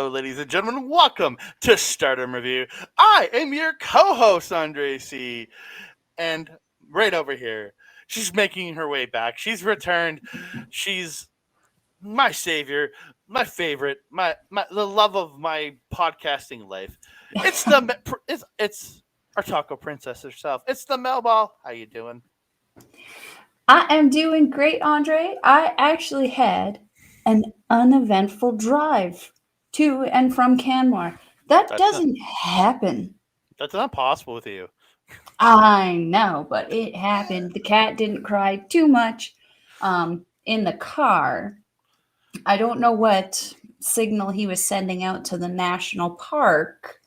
ladies and gentlemen. Welcome to Stardom Review. I am your co-host, Andre C. And right over here, she's making her way back. She's returned. She's my savior, my favorite, my the love of my podcasting life. It's our taco princess herself. It's the Melball. How you doing? I am doing great, Andre. I actually had an uneventful drive to and from Canmore. That That's not doesn't happen. that's not possible with you. I know, but it happened. The cat didn't cry too much in the car. I don't know what signal he was sending out to the national park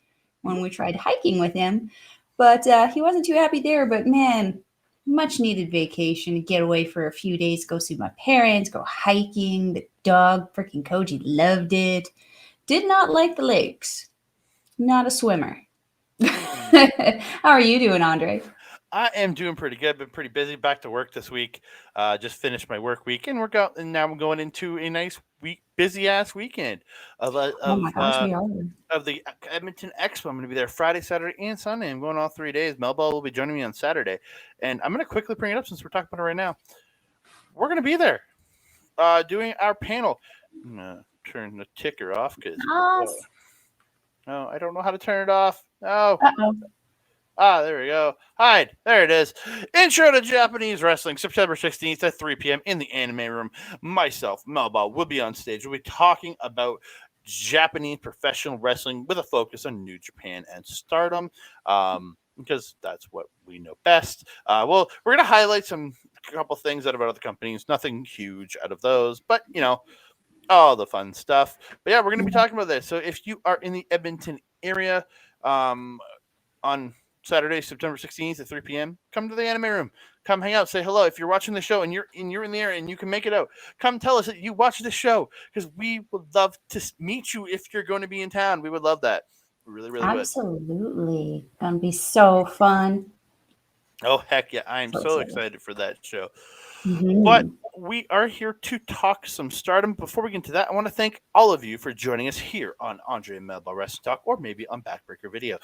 when we tried hiking with him, but he wasn't too happy there. But man, much needed vacation to get away for a few days, go see my parents, go hiking. The dog, freaking Koji, loved it. Did not like the lakes. Not a swimmer. How are you doing, Andre? I am doing pretty good. Been pretty busy. Back to work this week. Just finished my work week, and and now I'm going into a nice week, busy ass weekend of uh, Oh of my gosh, uh, we are. of the Edmonton Expo. I'm going to be there Friday, Saturday, and Sunday. I'm going all 3 days. Melba will be joining me on Saturday, and I'm going to quickly bring it up since we're talking about it right now. We're going to be there, doing our panel. I'm gonna turn the ticker off because Yes. no, I don't know how to turn it off. No. Uh-oh. There we go. Hide. There it is. Intro to Japanese Wrestling, September 16th at 3 p.m. in the Anime Room. Myself, Melba, will be on stage. We'll be talking about Japanese professional wrestling with a focus on New Japan and Stardom, because that's what we know best. Well, we're going to highlight a couple things out of other companies. Nothing huge out of those, but, all the fun stuff. But yeah, we're going to be talking about this. So if you are in the Edmonton area, on Saturday, September 16th at 3 p.m. Come to the Anime Room. Come hang out. Say hello. If you're watching the show and you're in the area and you can make it out, come tell us that you watched the show because we would love to meet you if you're going to be in town. We would love that. We really, really would. Absolutely. Gonna be so fun. Oh, heck yeah. I am So so excited. excited for that show. But Mhm. we are here to talk some Stardom. Before we get into that, I want to thank all of you for joining us here on Andre and Melba Wrestling Talk or maybe on Backbreaker Video.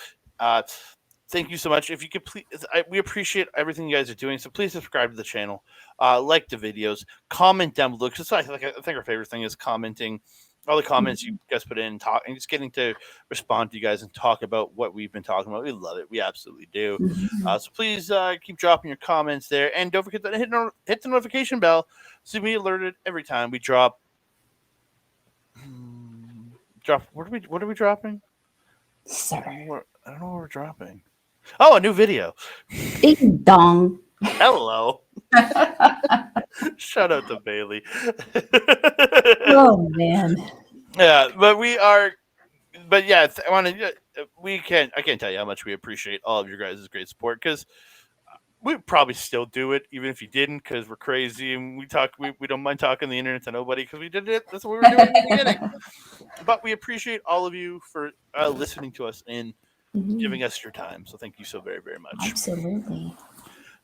Thank you so much. If you could please, we appreciate everything you guys are doing. So please subscribe to the channel, like the videos, comment down below. Because I think our favorite thing is commenting all the comments you guys put in, and just getting to respond to you guys and talk about what we've been talking about. We love it. We absolutely do. Mhm. So please keep dropping your comments there, and don't forget to hit the notification bell so you'll be alerted every time we drop. What are we dropping? Sir. I don't know what we're dropping. Oh, a new video. Ding dong. Hello. Shout out to Bailey. Oh man. Yeah, but yeah, I want to. I can't tell you how much we appreciate all of your guys' great support because we'd probably still do it even if you didn't because we're crazy and we don't mind talking the internet to nobody because we did it. That's what we were doing at the beginning. But we appreciate all of you for listening to us and giving us your time. So thank you so very, very much. Absolutely.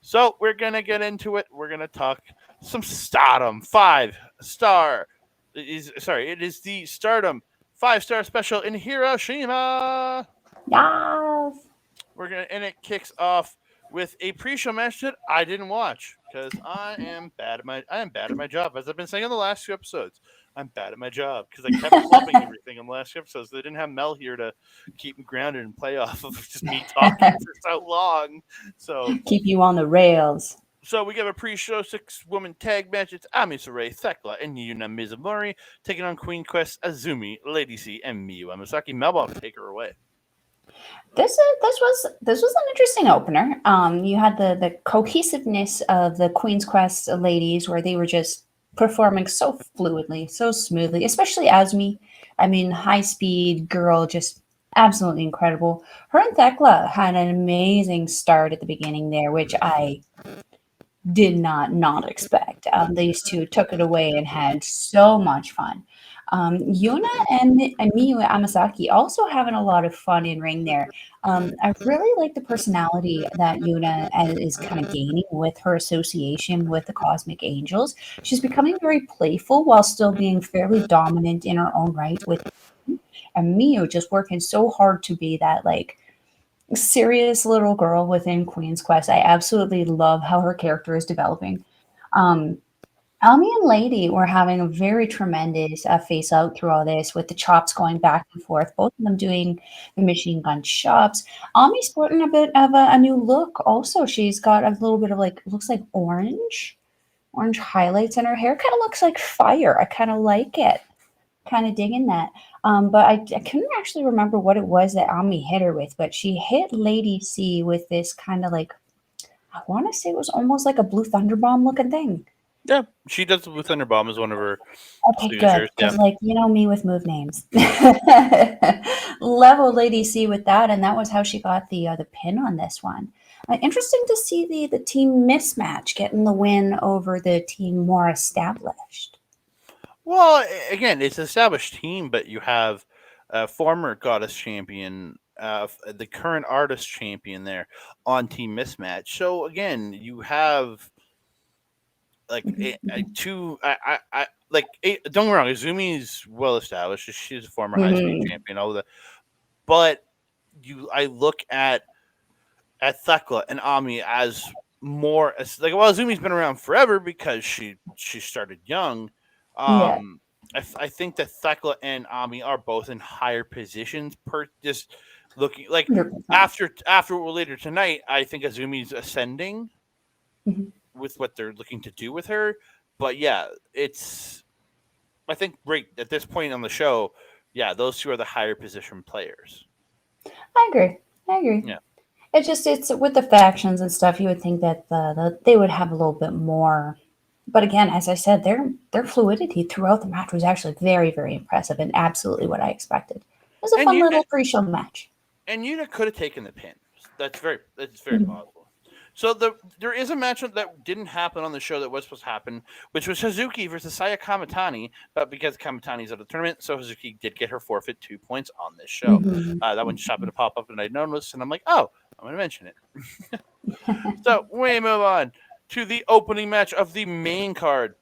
So we're gonna get into it. We're gonna talk some Stardom 5-star. It is the Stardom 5-star special in Hiroshima. Yes. And it kicks off with a pre-show match that I didn't watch because I am bad at my job. As I've been saying in the last few episodes, I'm bad at my job because I kept flubbing everything in the last few episodes. They didn't have Mel here to keep me grounded and play off of just me talking for so long. So Keep you on the rails. we have a pre-show 6-woman tag match. It's Ami Sarai, Thekla, and Yuna Mizumori taking on Queen Quest, Azumi, Lady C, and Miyu Amasaki. Melba, take her away. This was an interesting opener. You had the cohesiveness of the Queen's Quest ladies, where they were just performing so fluidly, so smoothly, especially Asmi. I mean, high speed girl, just absolutely incredible. Her and Thekla had an amazing start at the beginning there, which I did not expect. These two took it away and had so much fun. Yuna and Miyu Amasaki also having a lot of fun in ring there. I really like the personality that Yuna is kind of gaining with her association with the Cosmic Angels. She's becoming very playful while still being fairly dominant in her own right with and Miu just working so hard to be that like serious little girl within Queen's Quest. I absolutely love how her character is developing. Um, Almi and Lady were having a very tremendous face out through all this with the chops going back and forth, both of them doing the machine gun chops. Almi's sporting a bit of a new look also. She's got a little bit of like, looks like orange highlights in her hair. Kind of looks like fire. I kind of like it. Kind of digging that. But I couldn't actually remember what it was that Ami hit her with, but she hit Lady C with this kind of like, I want to say it was almost like a blue thunderbomb looking thing. Yeah, she does the Blue Thunder Bomb as one of her Okay, good. signatures. Yeah. Because, like, you know me with move names. Level Lady C with that, and that was how she got the pin on this one. Interesting to see the team mismatch getting the win over the team more established. Well, again, it's an established team, but you have a former Goddess champion, the current artist champion there on Team Mismatch. So again, you have like Mhm, a mhm. two. Don't get me wrong, Izumi's well established. She's a former high speed Mhm. champion. All that, but I look at Thekla and Ami as more as like well, Azumi's been around forever because she started young. Yeah, I think that Thekla and Ami are both in higher positions per just looking like 100%. after later tonight. I think Azumi's ascending Mhm. with what they're looking to do with her. But yeah, it's I think right at this point on the show, yeah, those two are the higher position players. I agree. I agree. Yeah. It's with the factions and stuff. You would think that they would have a little bit more. But again, as I said, their fluidity throughout the match was actually very impressive and absolutely what I expected. It was a And fun you little pre-show match. and Yuna could have taken the pin. That's very Mhm. possible. So there is a matchup that didn't happen on the show that was supposed to happen, which was Hazuki versus Saya Kamatani. But because Kamatani's out of the tournament, so Hazuki did get her forfeit 2 points on this show. Mhm. That one just happened to pop up and I noticed, and I'm like, oh, I'm going to mention it. So we move on to the opening match of the main card.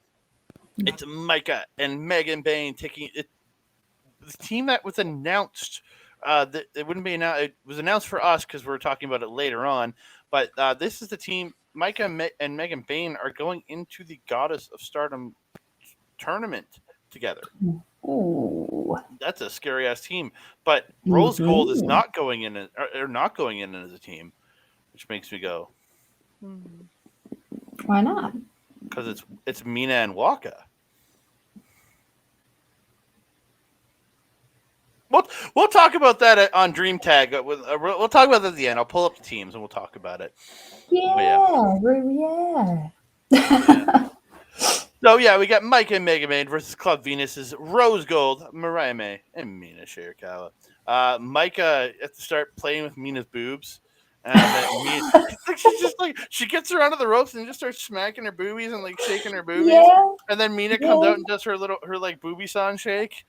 It's Micah and Megan Bain taking it. The team that was announced. It wouldn't be announced. It was announced for us because we're talking about it later on. But this is the team. Micah and Megan Bain are going into the Goddess of Stardom tournament together. Ooh. That's a scary ass team. But Rose Gold is Mhm. not going in. Or not going in as a team, which makes me go Why not? because it's Mina and Waka. We'll talk about that on Dream Tag. We'll talk about that at the end. I'll pull up the teams and we'll talk about it. But yeah, yeah. Yeah. So yeah, we got Mike and Mega Man versus Club Venus's Rose Gold, Mirai May, and Mina Shirakawa. Micah at the start playing with Mina's boobs. And then Mina, she's just like she gets her onto the ropes and just starts smacking her boobies and like shaking her boobies. Yeah. And then Mina comes Yeah. out and does her like booby song shake.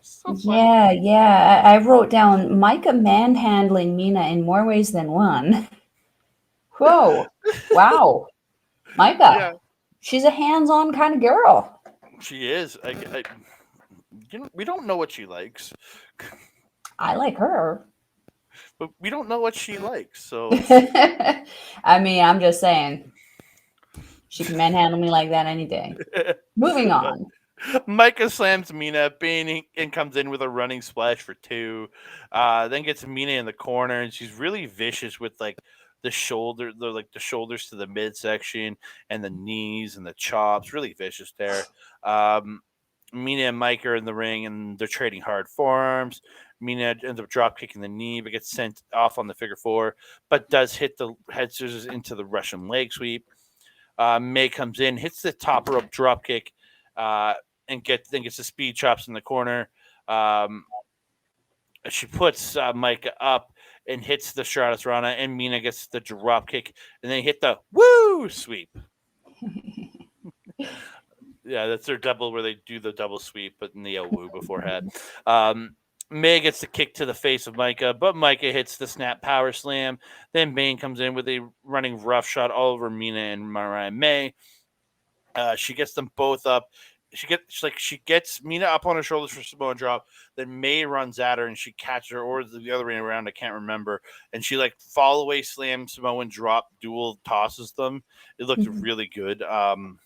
So funny. Yeah. I wrote down Micah manhandling Mina in more ways than one. Whoa. Wow. Yeah, Micah. She's a hands-on kind of girl. she is. We don't know what she likes, I like her. but we don't know what she likes. So I mean, I'm just saying, she can manhandle me like that any day. Moving on. Micah slams Mina. Bane and comes in with a running splash for two. Then gets Mina in the corner, and she's really vicious with like the shoulders to the midsection and the knees and the chops. Really vicious there. Um, Mina and Micah are in the ring, and they're trading hard forearms. Mina ends up drop kicking the knee, but gets sent off on the figure four, but does hit the head scissors into the Russian leg sweep. May comes in, hits the top rope drop kick, uh, and gets the speed chops in the corner. Um, she puts Micah up and hits the Stratus Rana, and Mina gets the drop kick, and then hit the woo sweep. Yeah, that's their double where they do the double sweep, but in the woo beforehand. Um, May gets the kick to the face of Micah, but Micah hits the snap power slam. Then Bane comes in with a running rough shot all over Mina and Mariah May. She gets them both up she gets Mina up on her shoulders for Samoan drop. Then May runs at her and she catches her, or the other way around. I can't remember. And she like fall away slam Samoan drop dual tosses them. It looked Mhm. really good. I'm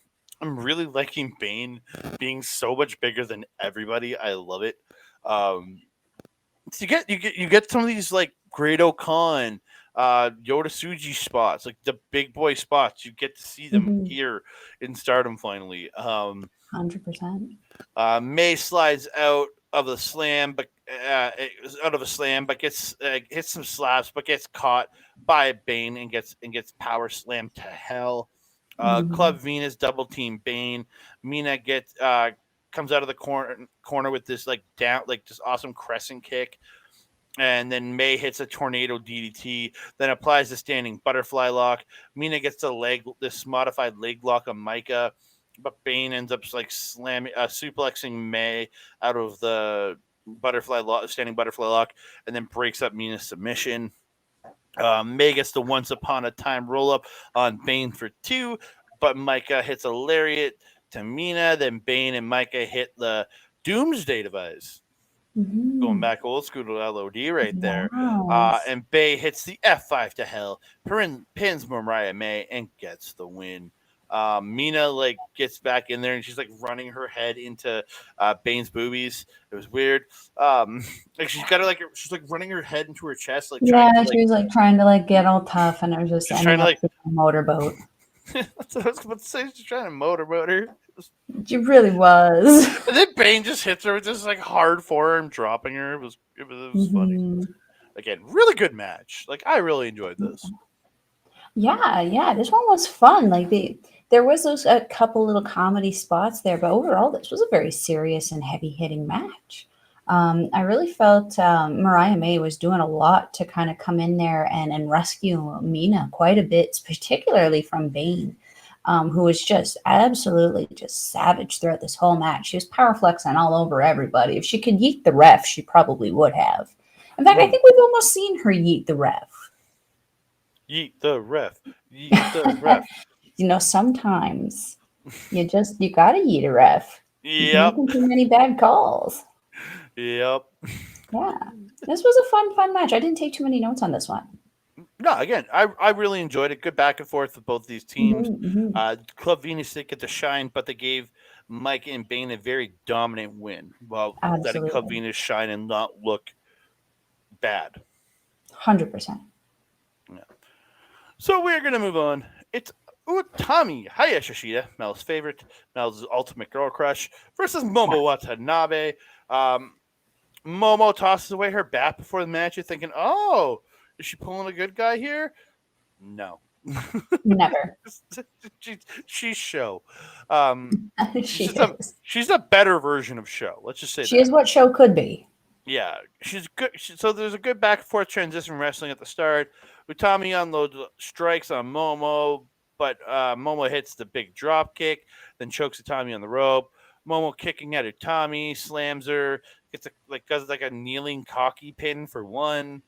really liking Bane being so much bigger than everybody. I love it. Um, so you get some of these like Great Khan, Yoda Suji spots, like the big boy spots. You get to see them Mhm. here in Stardom finally. 100%. May slides out of the slam, but out of a slam, but gets hits some slaps, but gets caught by Bane and gets power slammed to hell. Mhm. Club Venus double team Bane. Mina gets comes out of the corner with this like down like this awesome crescent kick, and then May hits a tornado DDT, then applies the standing butterfly lock. Mina gets this modified leg lock on Micah, but Bane ends up like suplexing May out of the standing butterfly lock, and then breaks up Mina's submission. May gets the once upon a time roll up on Bane for two, but Micah hits a lariat to Mina. Then Bane and Micah hit the Doomsday device, going Mhm. back old school to LOD right there. Yes. And Bay hits the F5 to hell, pins Mariah May, and gets the win. Mina like gets back in there and she's like running her head into Bane's boobies. It was weird. Like she's like running her head into her chest, like trying to Yeah, like she was like trying to like get all tough, and it was just she's trying ending to up like being a motorboat. that's what I was about to say. She's trying to motorboat her. She really was. And then Bane just hits her with this like hard forearm, dropping her. It was funny. Hmm. Again, really good match. Like I really enjoyed this. Yeah, yeah, this one was fun. There was those a couple little comedy spots there, but overall, this was a very serious and heavy hitting match. I really felt Mariah May was doing a lot to kind of come in there and rescue Mina quite a bit, particularly from Bane, who was just absolutely just savage throughout this whole match. She was power flexing all over everybody. If she could yeet the ref, she probably would have. In fact, I Mm. think we've almost seen her yeet the ref. Yeet the ref. Yeet the ref. Sometimes you gotta eat a ref. He's Yep. making too many bad calls. Yep. Yeah. This was a fun match. I didn't take too many notes on this one. No, again, I really enjoyed it. Good back and forth with both these teams. Hmm. Hmm. Club Venus did get to shine, but they gave Mike and Bane a very dominant win while letting Club Absolutely. Venus shine and not look bad. 100%. Yeah. So we're gonna move on. It's Utami Hayashishida, Mel's favorite, Mel's ultimate girl crush, versus Yeah. Momo Watanabe. Um, Momo tosses away her bat before the match. You're thinking, oh, is she pulling a good guy here? No. Never. she's show. Um, she's She just a is. she's a better version of show. Let's just say She is that. what show could be. Yeah, she's good. So there's a good back and forth transition wrestling at the start. Utami unloads strikes on Momo, but Momo hits the big drop kick, then chokes Utami on the rope. Momo kicking at Utami, slams her, gets does like a kneeling cocky pin for one.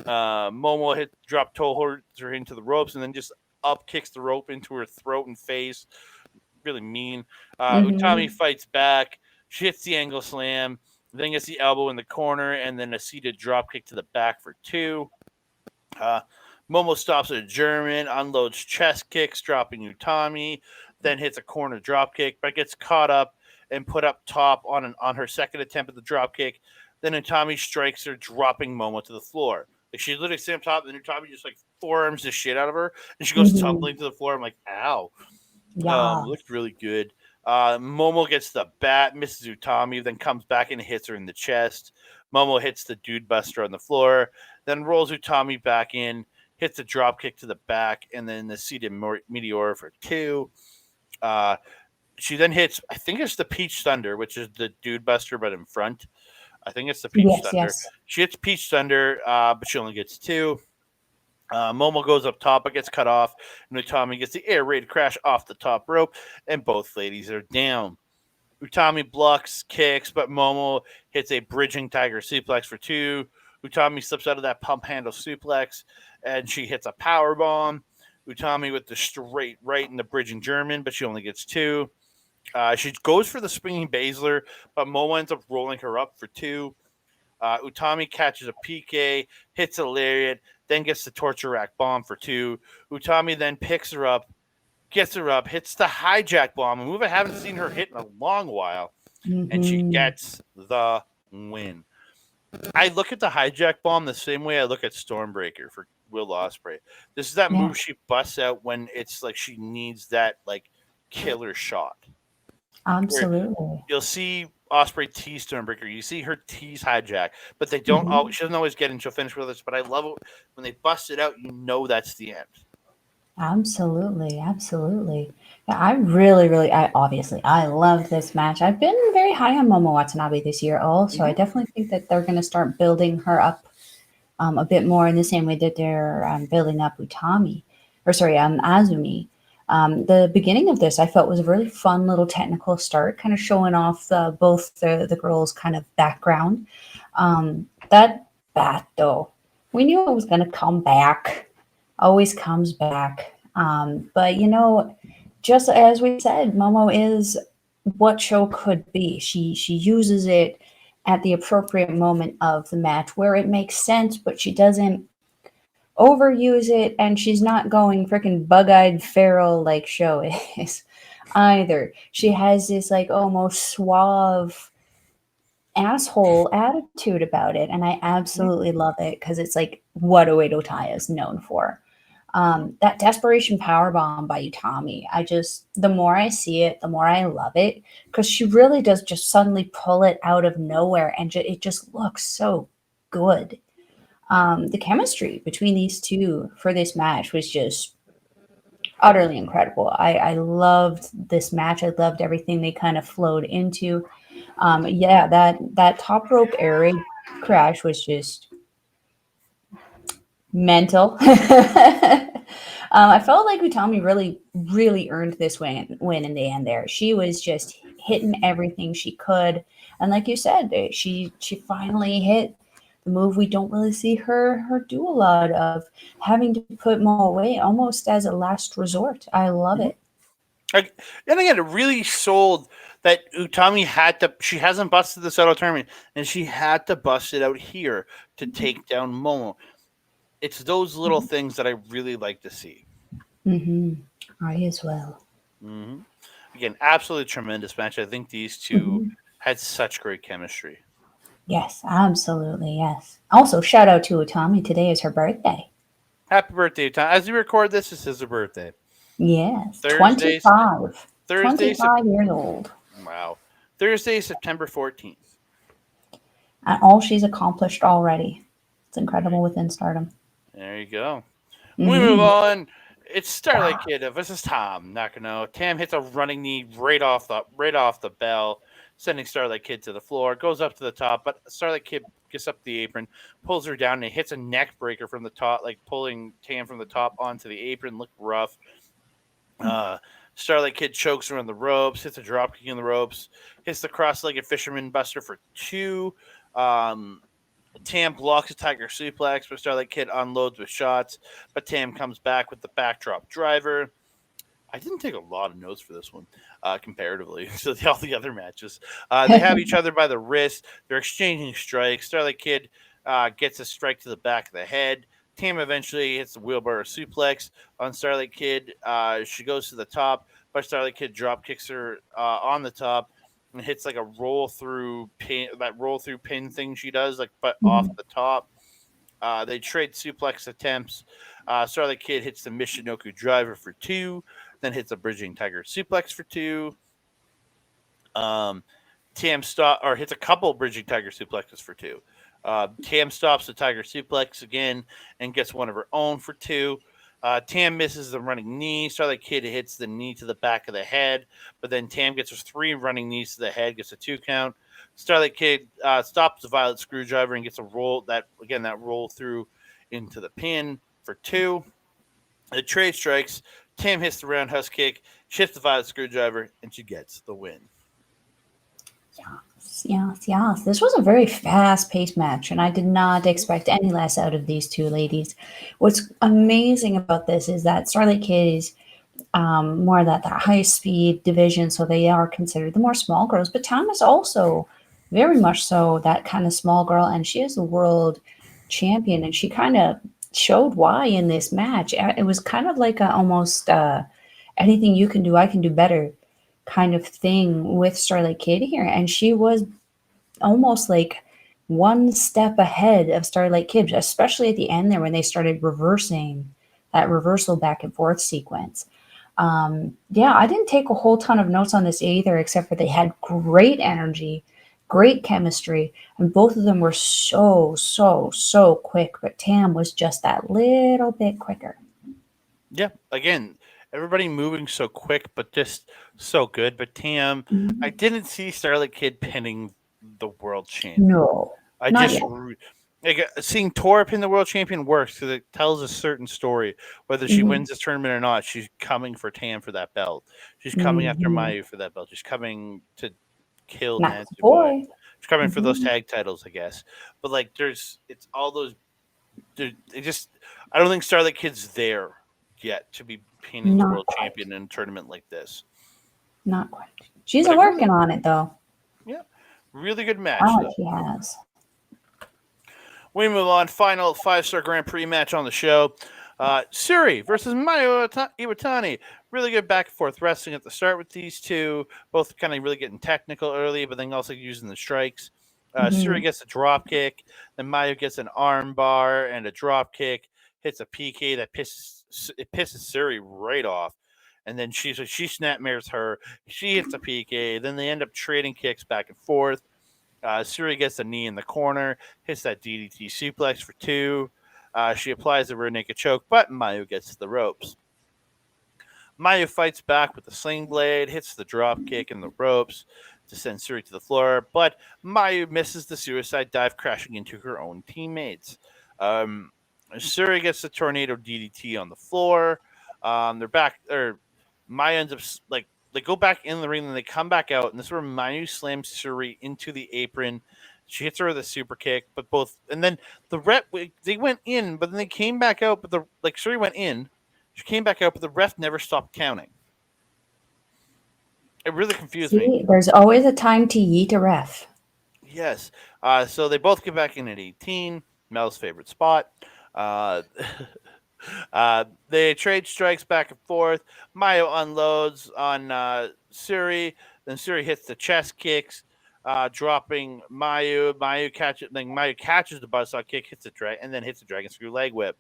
Momo drop toe holds her into the ropes and then just up kicks the rope into her throat and face. Really mean. Utami Hmm. fights back. She hits the angle slam, then gets the elbow in the corner, and then a seated drop kick to the back for two. Uh, Momo stops a German, unloads chest kicks, dropping Utami, then hits a corner drop kick, but gets caught up and put up top on her second attempt at the drop kick. Then Utami strikes her, dropping Momo to the floor. Like she literally sits on top, and then Utami just like forearms the shit out of her, and she goes Hmm. tumbling to the floor. I'm like, ow. Yeah. Looked really good. Momo gets the bat, misses Utami, then comes back and hits her in the chest. Momo hits the dude buster on the floor, then rolls Utami back in, hits a drop kick to the back, and then the seated meteor for two. Uh, she then hits, I think it's the Peach Thunder, which is the dude buster, but in front. I think it's the Peach Yes, Thunder. yes. She hits Peach Thunder, but she only gets two. Momo goes up top, but gets cut off. And Utami gets the air raid crash off the top rope, and both ladies are down. Utami blocks, kicks, but Momo hits a bridging tiger suplex for two. Utami slips out of that pump handle suplex, and she hits a power bomb. Utami with the straight right in the bridging German, but she only gets two. She goes for the springing Baszler, but Momo ends up rolling her up for two. Utami catches a PK, hits a lariat, then gets the torture rack bomb for two. Utami then picks her up, gets her up, hits the hijack bomb, a move I haven't seen her hit in a long while, and she Mm-hmm. gets the win. I look at the hijack bomb the same way I look at Stormbreaker for Will Ospreay. This is that Yeah, move she busts out when it's like she needs that like killer shot. Where absolutely. you'll see Osprey tease Stormbreaker, you see her tease hijack, but they don't Hmm. always. She doesn't always get into a finish with us. But I love it when they bust it out. You know that's the end. Absolutely, absolutely. Yeah, I really, really, I obviously, I love this match. I've been very high on Momo Watanabe this year, also. I Mm-hmm. definitely think that they're going to start building her up a bit more in the same way that they're building up Utami, or sorry, Azumi. The beginning of this I felt was a really fun little technical start, kind of showing off both the girls' kind of background. That bat, though, we knew it was going to come back, always comes back. But, just as we said, Momo is what show could be. She uses it at the appropriate moment of the match where it makes sense, but she doesn't overuse it, and she's not going freaking bug-eyed feral like show is either. She has this like almost suave asshole attitude about it, and I Mm-hmm. absolutely love it because it's like what Oedo Tai is known for. That desperation power bomb by Utami, the more I see it, the more I love it because she really does just suddenly pull it out of nowhere, and it just looks so good. The chemistry between these two for this match was just utterly incredible. I loved this match. I loved everything they kind of flowed into. Yeah, that top rope air raid crash was just mental. I felt like Utami really, really earned this win in the end there. She was just hitting everything she could. And like you said, she finally hit the move we don't really see her do a lot of, having to put Mo away almost as a last resort. I love Mm-hmm. it. Like, and again, it really sold that Utami had to. She hasn't busted this out of tournament, and she had to bust it out here to take down Momo. It's those little things that I really like to see. Mm-hmm. I as well. Hmm. Again, absolutely tremendous match. I think these two Mm-hmm. had such great chemistry. Yes, absolutely. Yes. Also, shout out to Utami. Today is her birthday. Happy birthday, Utami! As we record this, this is her birthday. Yes, Thursday, 25. Thursday, 25 years old. wow, Thursday, September 14th. And all she's accomplished already. It's incredible within Stardom. There you go. We move Hmm. on. It's Starlight Kid versus Tom Nakano. Tam hits a running knee right off the bell, sending Starlight Kid to the floor. Goes up to the top, but Starlight Kid gets up the apron, pulls her down, and hits a neck breaker from the top, like pulling Tam from the top onto the apron. Looked rough. Uh, Starlight Kid chokes her on the ropes, hits a dropkick in the ropes, hits the cross-legged fisherman buster for two. Um, Tam blocks a tiger suplex, but Starlight Kid unloads with shots. But Tam comes back with the backdrop driver. I didn't take a lot of notes for this one, comparatively to all the other matches. They have each other by the wrist. They're exchanging strikes. Starlight Kid gets a strike to the back of the head. Tam eventually hits the wheelbarrow suplex on Starlight Kid. She goes to the top, but Starlight Kid drop kicks her on the top and hits like a roll through pin thing she does, like but off the top. They trade suplex attempts. Starlight Kid hits the Michinoku driver for two, then hits a bridging tiger suplex for two. Um, Tam stop or hits a couple bridging tiger suplexes for two. Tam stops the tiger suplex again and gets one of her own for two. Tam misses the running knee. Starlight Kid hits the knee to the back of the head, but then Tam gets her three running knees to the head, gets a two count. Starlight Kid stops the violet screwdriver and gets a roll that roll through into the pin for two. The trade strikes. Tam hits the roundhouse kick, shifts the violet screwdriver, and she gets the win. Yes, yes, yes. This was a very fast paced match, and I did not expect any less out of these two ladies. What's amazing about this is that Starlight Kid is more that high speed division, so they are considered the more small girls. But Tam is also very much so that kind of small girl, and she is the world champion, and she kind of showed why in this match. It was kind of like a almost anything you can do, I can do better kind of thing with Starlight Kid here, and she was almost like one step ahead of Starlight Kid, especially at the end there when they started reversing that reversal back and forth sequence. Yeah, I didn't take a whole ton of notes on this either, except for they had great energy, great chemistry, and both of them were so quick. But Tam was just that little bit quicker. Yeah, again, everybody moving so quick, but just so good. But Tam, I Mhm. didn't see Starlight Kid pinning the world champion. No, I not just yet. like seeing Tora pin the world champion works because it tells a certain story. Whether she Hmm. wins this tournament or not, she's coming for Tam for that belt. She's coming after Hmm. Mayu for that belt. She's coming to kill Max Natsupoi. boy. She's coming for those Hmm. tag titles, I guess. But like, it's all those. It just, I don't think Starlight Kid's there yet to be pinning the Not world quite. champion in a tournament like this. Not quite. She's But a a really, working on it though. yeah, really good match Talent though. she has. We move on. Final 5-star Grand Prix match on the show. Suri versus Mayu Iwatani. Really good back and forth wrestling at the start with these two. Both kind of really getting technical early, but then also using the strikes. Hmm. Suri gets a drop kick. Then Mayu gets an arm bar and a drop kick. Hits a PK that pisses Suri right off. And then she snapmares her. She hits a PK. Then they end up trading kicks back and forth. Suri gets a knee in the corner, hits that DDT suplex for two. She applies the rear naked choke, but Mayu gets to the ropes. Mayu fights back with the sling blade, hits the drop kick in the ropes to send Suri to the floor, but Mayu misses the suicide dive, crashing into her own teammates. Um, Suri gets the tornado DDT on the floor. They're back, or Mayu ends up like they go back in the ring and they come back out, and this is where Mayu slams Suri into the apron. She hits her with a super kick, but both, and then the rep they went in, but then they came back out, but the like Suri went in, she came back out, but the ref never stopped counting. It really confused me. See, there's always a time to yeet a ref. Yes. So they both get back in at 18. Mel's favorite spot. Uh, they trade strikes back and forth. Mayo unloads on Suri. Then Suri hits the chest kicks, dropping Mayu. Mayu catches the buzzsaw kick, hits the drag, and then hits the dragon screw leg whip.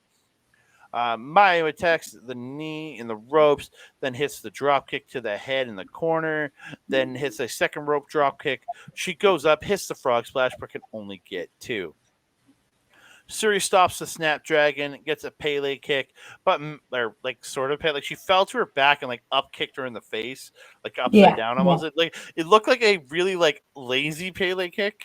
Mayu attacks the knee in the ropes, then hits the drop kick to the head in the corner, then hits a second rope drop kick. She goes up, hits the frog splash, but can only get two. Suri stops the Snapdragon, gets a Pele kick, but or like sort of Pele. Like she fell to her back and like up kicked her in the face, like upside Yeah, down yeah. almost. It looked like a really like lazy Pele kick.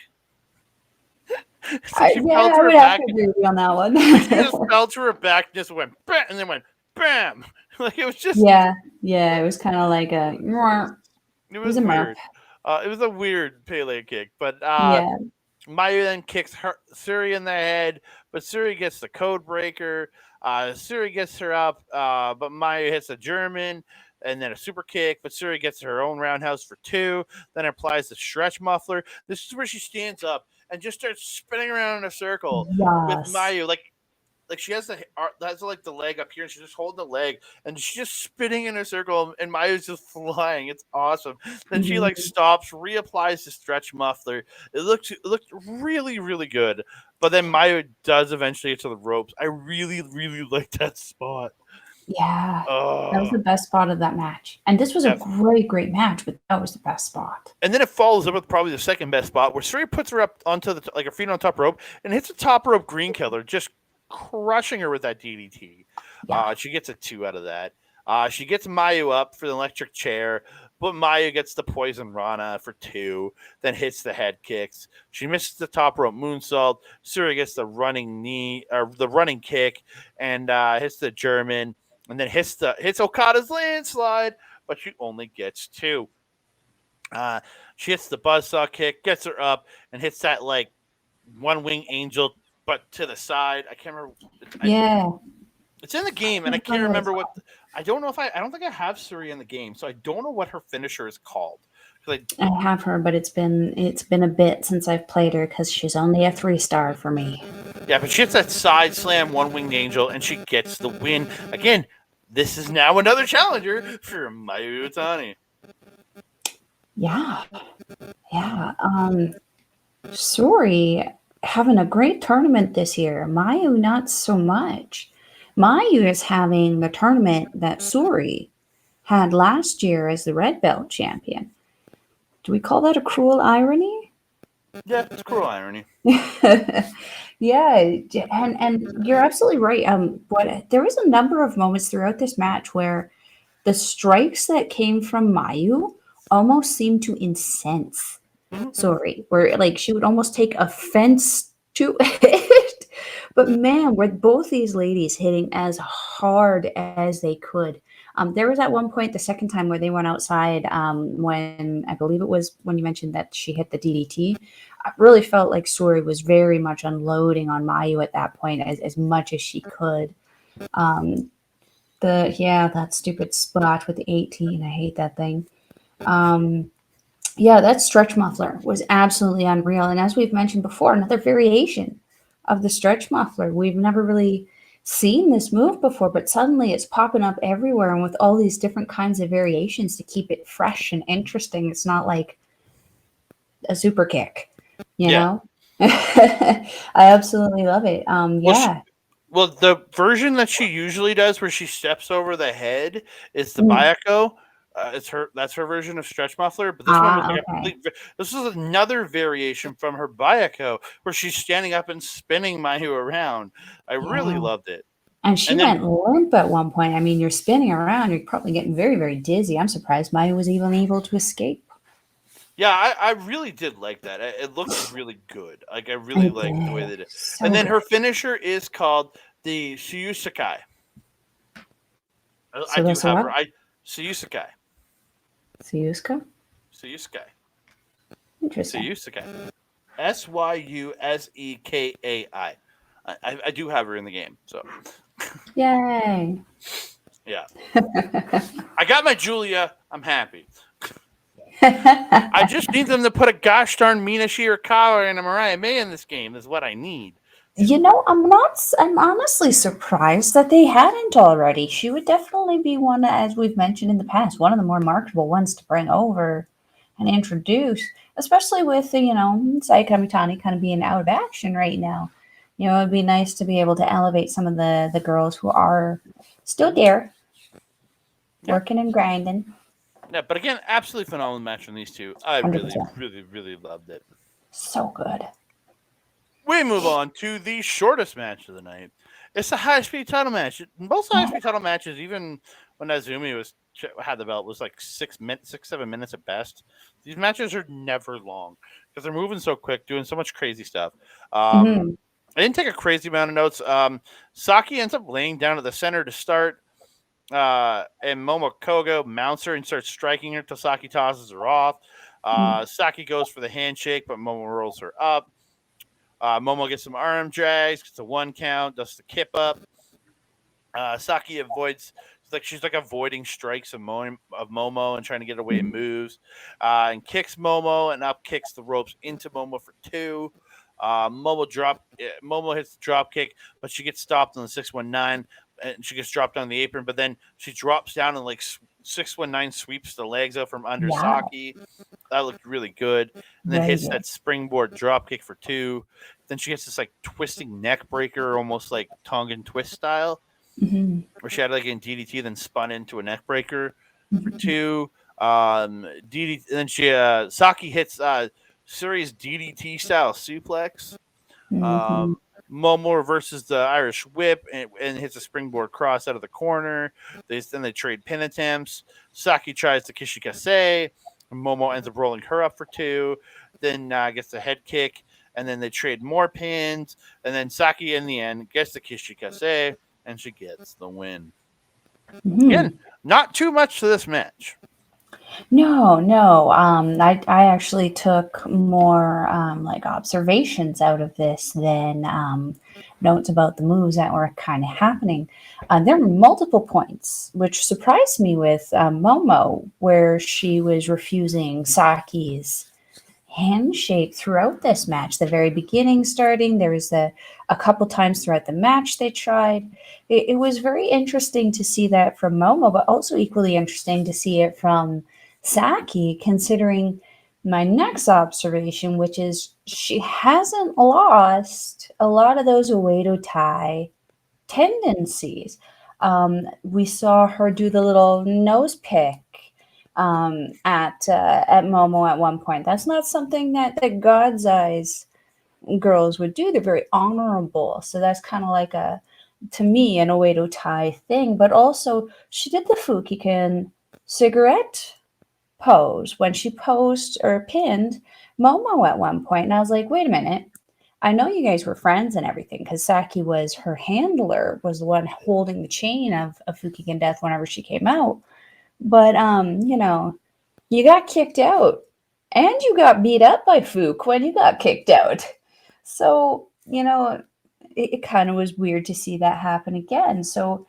It's like she fell Yeah, to I her would have back. to agree with you on that Like she just one. fell to her back, and just went bam, and then went bam. Like it was just Yeah, yeah, it was kind of like a. it It was was a merp. weird. It was a weird Pele kick, but Yeah, Mayu then kicks her Suri in the head, but Suri gets the code breaker. Suri gets her up, but Mayu hits a German and then a super kick, but Suri gets her own roundhouse for two, then applies the stretch muffler. This is where she stands up and just starts spinning around in a circle with yes. Mayu. Like she has like the leg up here, and she's just holding the leg, and she's just spinning in a circle, and Maya's just flying. It's awesome. Then she like Mhm. stops, reapplies the stretch muffler. It looked really really good. But then Maya does eventually get to the ropes. I really really like that spot. Yeah, that was Oh, the best spot of that match. And this was a definitely. great match, but that was the best spot. And then it follows up with probably the second best spot where Suri puts her up onto the like her feet on top rope and hits a top rope green killer, just crushing her with that DDT. Yeah. She gets a two out of that. She gets Mayu up for the electric chair, but Mayu gets the poison Rana for two, then hits the head kicks. She misses the top rope moonsault. Suri gets the running knee or the running kick and hits the German, and then hits Okada's landslide, but she only gets two. Uh, she hits the buzzsaw kick, gets her up, and hits that like one wing angel, but to the side. I can't remember. Yeah. It's in the game, and I can't remember what. I don't know if I don't think I have Suri in the game, so I don't know what her finisher is called. I have her, but it's been a bit since I've played her because she's only a 3-star for me. Yeah, but she hits that side slam, one winged angel, and she gets the win. Again, this is now another challenger for Mayu Utani. Yeah, yeah. Suri having a great tournament this year. Mayu not so much. Mayu is having the tournament that Suri had last year as the red belt champion. Do we call that a cruel irony? Yeah, it's cruel irony. Yeah, and you're absolutely right. But there was a number of moments throughout this match where the strikes that came from Mayu almost seemed to incense Suri, where like she would almost take offense to it. But man, were both these ladies hitting as hard as they could. There was at one point the second time where they went outside when I believe it was when you mentioned that she hit the DDT. I really felt like Suri was very much unloading on Mayu at that point as much as she could. Um, that stupid spot with the 18, I hate that thing. Um, yeah, that stretch muffler was absolutely unreal. And as we've mentioned before, another variation of the stretch muffler. We've never really seen this move before, but suddenly it's popping up everywhere and with all these different kinds of variations to keep it fresh and interesting. It's not like a super kick, you Yeah. know? I absolutely love it. Well, well, the version that she usually does, where she steps over the head, is the Mm. Bayako. It's her. That's her version of stretch muffler. But this one was like a Okay. complete. This is another variation from her Bayako, where she's standing up and spinning Mayu around. I really Yeah. loved it. And she And then, went limp at one point. I mean, you're spinning around, you're probably getting very, very dizzy. I'm surprised Maya was even able to escape. yeah, I really did like that. It looked really good. Like I really I liked the way they did. did. And So then good. her finisher is called the Suyusakai. I So do that's a have what? her. Suyusakai. Suyuska? Suyusakai. Interesting. Suyusakai. Syusekai. I do have her in the game, so Yay. yeah. I got my Julia. I'm happy. I just need them to put a gosh darn Mina Shirakawa and a Mirai May in this game. Is what I need. I'm honestly surprised that they hadn't already. She would definitely be one, as we've mentioned in the past, one of the more marketable ones to bring over and introduce, especially with, Sai Kamitani kind of being out of action right now. It'd be nice to be able to elevate some of the girls who are still there, Yeah. working and grinding. Yeah, but again, absolutely phenomenal match from these two. I really, 100%. really, really loved it. So good. We move on to the shortest match of the night. It's a high speed title match. Most high speed title matches, even when Azumi had the belt, was like 6-7 minutes at best. These matches are never long because they're moving so quick, doing so much crazy stuff. Hmm. I didn't take a crazy amount of notes. Saki ends up laying down to the center to start. And Momokogo mounts her and starts striking her till Saki tosses her off. Saki goes for the handshake, but Momo rolls her up. Momo gets some arm drags, gets a 1 count, does the kip up. Saki avoids, she's like avoiding strikes of Momo and trying to get away and moves, and kicks Momo and up kicks the ropes into Momo for 2. Momo hits the drop kick, but she gets stopped on the 619, and she gets dropped on the apron. But then she drops down and like 619 sweeps the legs out from under Wow. Saki. That looked really good. And then Very hits good. that springboard drop kick for 2. Then she gets this like twisting neck breaker, almost like Tongan twist style, Hmm. where she had like in DDT, then spun into a neck breaker for Hmm. 2. DDT, and then Saki hits Suri's DDT style suplex. Hmm. Momo reverses the Irish whip and hits a springboard cross out of the corner. Then they trade pin attempts. Saki tries the Kishikase. Momo ends up rolling her up for 2. Then gets the head kick. And then they trade more pins. And then Saki, in the end, gets the Kishikase. And she gets the win. Again, not too much to this match. No, no. I actually took more like observations out of this notes about the moves that were kind of happening. There were multiple points, which surprised me with Momo, where she was refusing Saki's handshake throughout this match. The very beginning, starting there was a couple times throughout the match they tried. It was very interesting to see that from Momo, but also equally interesting to see it from Saki, considering my next observation, which is she hasn't lost a lot of those Uedo Tai tendencies. We saw her do the little nose pick at Momo at one point. That's not something that God's Eyes girls would do. They're very honorable. So that's kind of like to me, an Oedo Tai thing. But also, she did the Fukiken cigarette pose when she posed or pinned Momo at one point. And I was like, wait a minute. I know you guys were friends and everything because Saki was her handler, was the one holding the chain of Fukigen Death whenever she came out. But you got kicked out and you got beat up by Fook when you got kicked out. So, it kind of was weird to see that happen again. So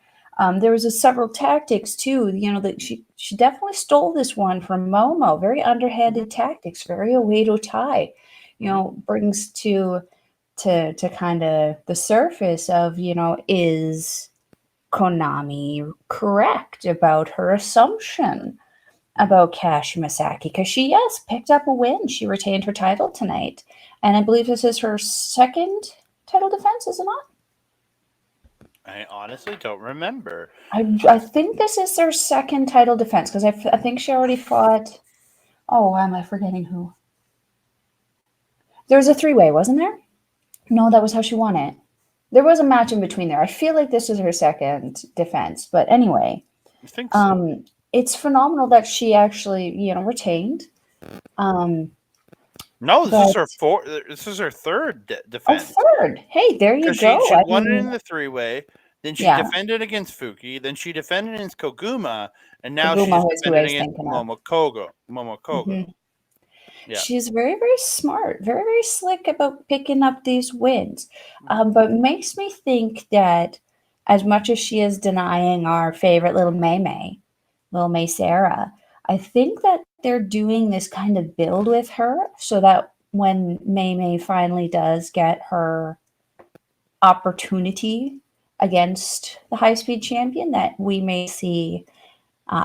there was several tactics too. That she definitely stole this one from Momo. Very underhanded tactics, very Oedo Tai. Brings to kind of the surface of is Konami correct about her assumption about Kashima Saki? Because she, yes, picked up a win. She retained her title tonight. And I believe this is her second title defense, is it not? I honestly don't remember. I think this is her second title defense because I think she already fought. Oh, why am I forgetting who? There was a three-way, wasn't there? No, that was how she won it. There was a match in between there. I feel like this is her second defense. But anyway, I think so. it's phenomenal that she actually, retained. No, this is But her fourth. This is her third oh, defense third. Hey, there you because she go. she I won it mean, in the 3-way. Then she yeah, defended against Fuki. Then she defended against Koguma, and now she's Kaguma is who I defending was against thinking of. Momokogo. Momokogo. Hmm. Yeah. She's very, very smart, very, very slick about picking up these wins. Mhm. But makes me think that as much as she is denying our favorite little little May Sarah, I think that they're doing this kind of build with her so that when May finally does get her opportunity against the high speed champion, that we may see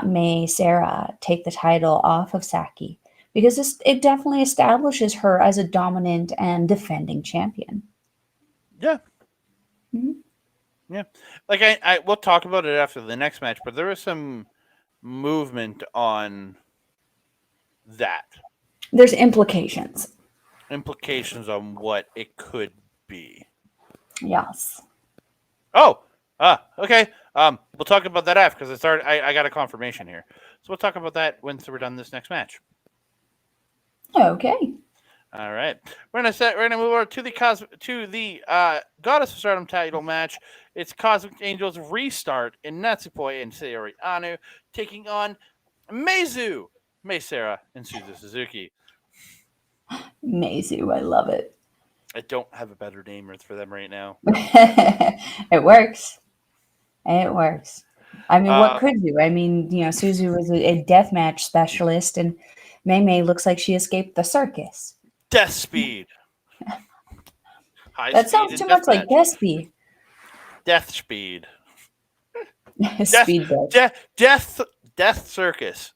May Sarah take the title off of Saki because it definitely establishes her as a dominant and defending champion. Yeah. Mhm. Yeah. Like I we'll talk about it after the next match, but there was some movement on that. There's implications. Implications on what it could be. Yes. Oh, okay. We'll talk about that after because it's already. I got a confirmation here, so we'll talk about that once we're done this next match. Okay. All right, we're gonna move over to the Goddess of Stardom title match. It's Cosmic Angels restart in Natsupoi and Sayori Anu taking on Meizu, Mei Sarah, and Suzu Suzuki. Meizu, I love it. I don't have a better name for them right now. It works. It works. I mean, what Uh, could you? I mean, Suzu was a deathmatch specialist, and Mei loooks like she escaped the circus. Death Speed, High That Speed, sounds and too much like Deathmatch. Gatsby. Death Speed, Death, Speedboat. Death Circus.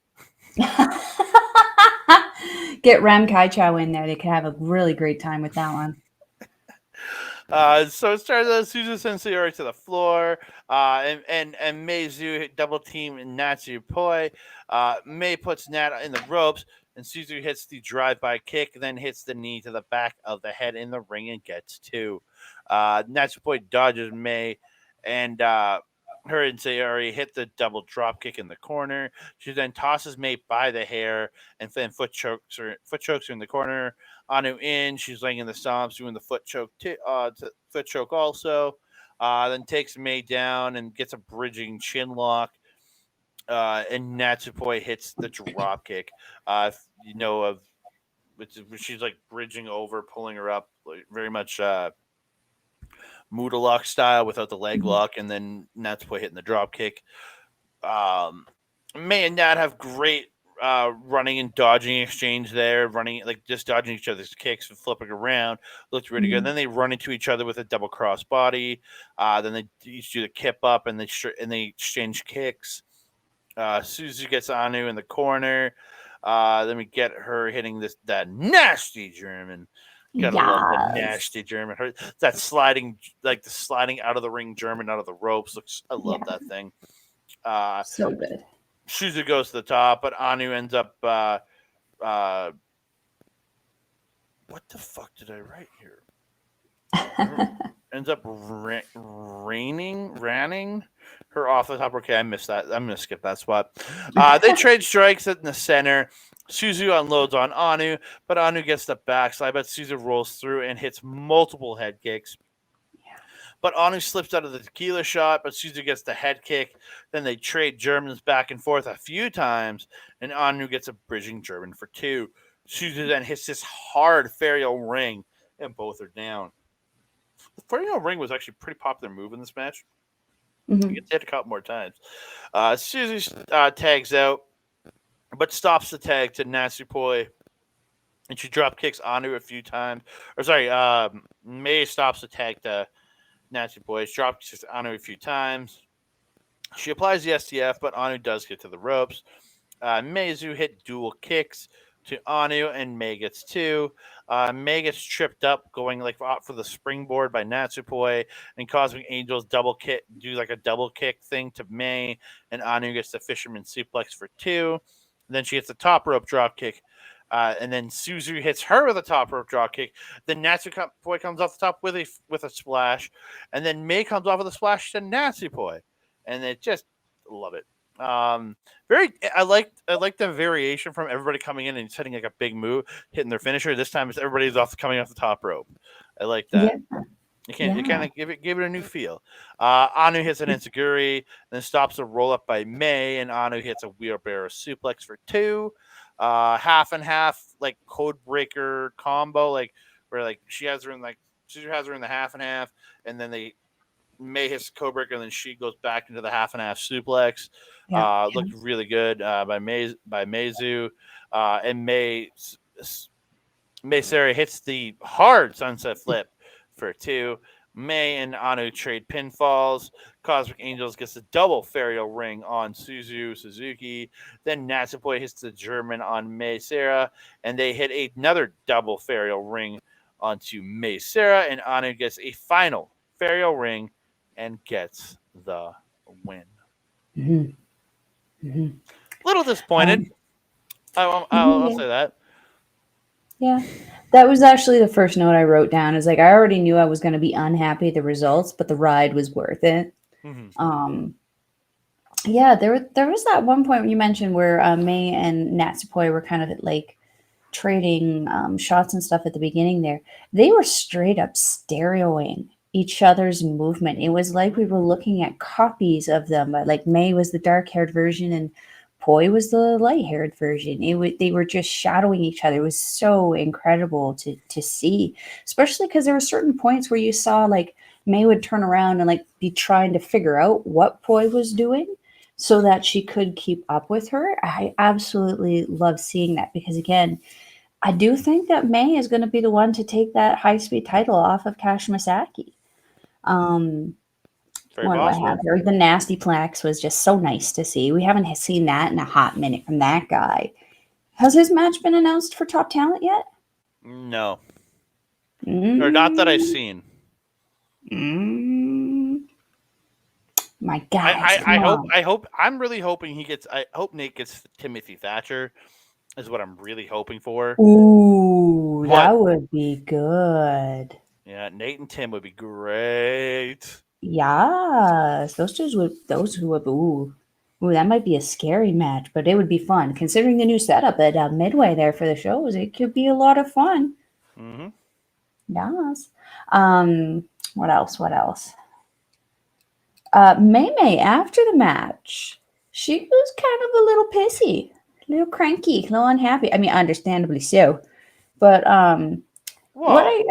Get Ram Kaichao in there. They could have a really great time with that one. So it starts with Suzu Sensei right to the floor, and Meizu double team Natsu Poi. Mei puts Nat in the ropes, and Suzu hits the drive-by kick, then hits the knee to the back of the head in the ring and gets two. Natsu Poi dodges Mei, and her and Sayori hit the double drop kick in the corner. She then tosses Mei by the hair and then foot chokes her in the corner. Anu in. She's laying in the stomps, doing the foot choke also. Then takes Mei down and gets a bridging chin lock. And Natsupoi hits the drop kick. You know of which she's like bridging over, pulling her up, like very much Muda lock style without the leg Mhm. lock, and then Natsupoi hitting the drop kick. May and Nat have great running and dodging exchange there, running like just dodging each other's kicks and flipping around. Looked really good. And Mhm. then they run into each other with a double cross body. Then they each do the kip up and they exchange kicks. Suzu gets Anu in the corner. Then we get her hitting that nasty German. Gotta love the Yes. nasty German. That sliding, like the sliding out of the ring German out of the ropes. I love Yeah. that thing. Uh, So good. Shuzu goes to the top, but Anu ends up. Uh, what the fuck did I write here? Ends up ranning her off the top. Okay, I missed that. I'm gonna skip that spot. They trade strikes in the center. Suzu unloads on Anu, but Anu gets the backslide. But Suzu rolls through and hits multiple head kicks. But Anu slips out of the tequila shot, but Suzu gets the head kick. Then they trade Germans back and forth a few times, and Anu gets a bridging German for 2. Suzu then hits this hard Ferial ring, and both are down. The Ferial ring was actually a pretty popular move in this match. He Mhm. gets hit a couple more times. Suzu tags out, but stops the tag to Natsupoi, and she drop kicks Anu a few times. Or sorry, May stops the tag to Natsupoi, drop kicks Anu a few times. She applies the STF, but Anu does get to the ropes. Meizu hit dual kicks to Anu, and Mei gets 2. Mei gets tripped up, going like out for the springboard by Natsupoi, and Cosmic Angels do like a double kick thing to Mei, and Anu gets the Fisherman suplex for 2. And then she hits the top rope drop kick. And then Suzu hits her with a top rope drop kick. Then Natsupoi comes off the top with a splash, and then Mei comes off with a splash to Natsupoi, and it just love it. Very, I like the variation from everybody coming in and hitting like a big move, hitting their finisher. This time it's everybody's coming off the top rope. I like that. Yeah. You kind Yeah. of give it a new feel. Anu hits an enziguri, then stops a roll up by May, and Anu hits a wheelbarrow suplex for 2. Half and half like code breaker combo, like where like she has her in the half and half, and then they May hits the code breaker, and then she goes back into the half and half suplex. Yeah. Looked really good by Meizu, and May Sarah hits the hard sunset flip for 2. May and Anu trade pinfalls. Cosmic Angels gets a double Ferial ring on Suzuki. Then Natsupoi hits the German on May Sarah, and they hit another double Ferial ring onto May Sarah, and Anu gets a final Ferial ring and gets the win. Mhm. Mhm. Little disappointed. Um, I'll yeah. say that. Yeah. That was actually the first note I wrote down. Is like I already knew I was going to be unhappy at the results, but the ride was worth it. Mm-hmm. Um, yeah, there was that one point you mentioned where May and Natsupoi were kind of like trading shots and stuff at the beginning there. They were straight up stereoing each other's movement. It was like we were looking at copies of them. Like May was the dark haired version and Poi was the light haired version. They were just shadowing each other. It was so incredible to see, especially because there were certain points where you saw like May would turn around and like be trying to figure out what Poi was doing so that she could keep up with her. I absolutely love seeing that because again, I do think that May is going to be the one to take that high speed title off of Cash Masaki. Um, Very what do I have possible. here? The Nasty Plex was just so nice to see. We haven't seen that in a hot minute from that guy. Has his match been announced for Top Talent yet? No, or not that I've Mm, seen. mm, my guys, come on. I hope I'm really hoping he gets. I hope Nate gets Timothy Thatcher. Is what I'm really hoping for. Ooh, But that would be good. yeah, Nate and Tim would be great. Yes, those who would ooh, that might be a scary match, but it would be fun. Considering the new setup at Midway there for the shows, it could be a lot of fun. Mm-hmm. Yes. What else? What else? May May after the match, she was kind of a little pissy, a little cranky, a little unhappy. I mean, understandably so. But what Well, I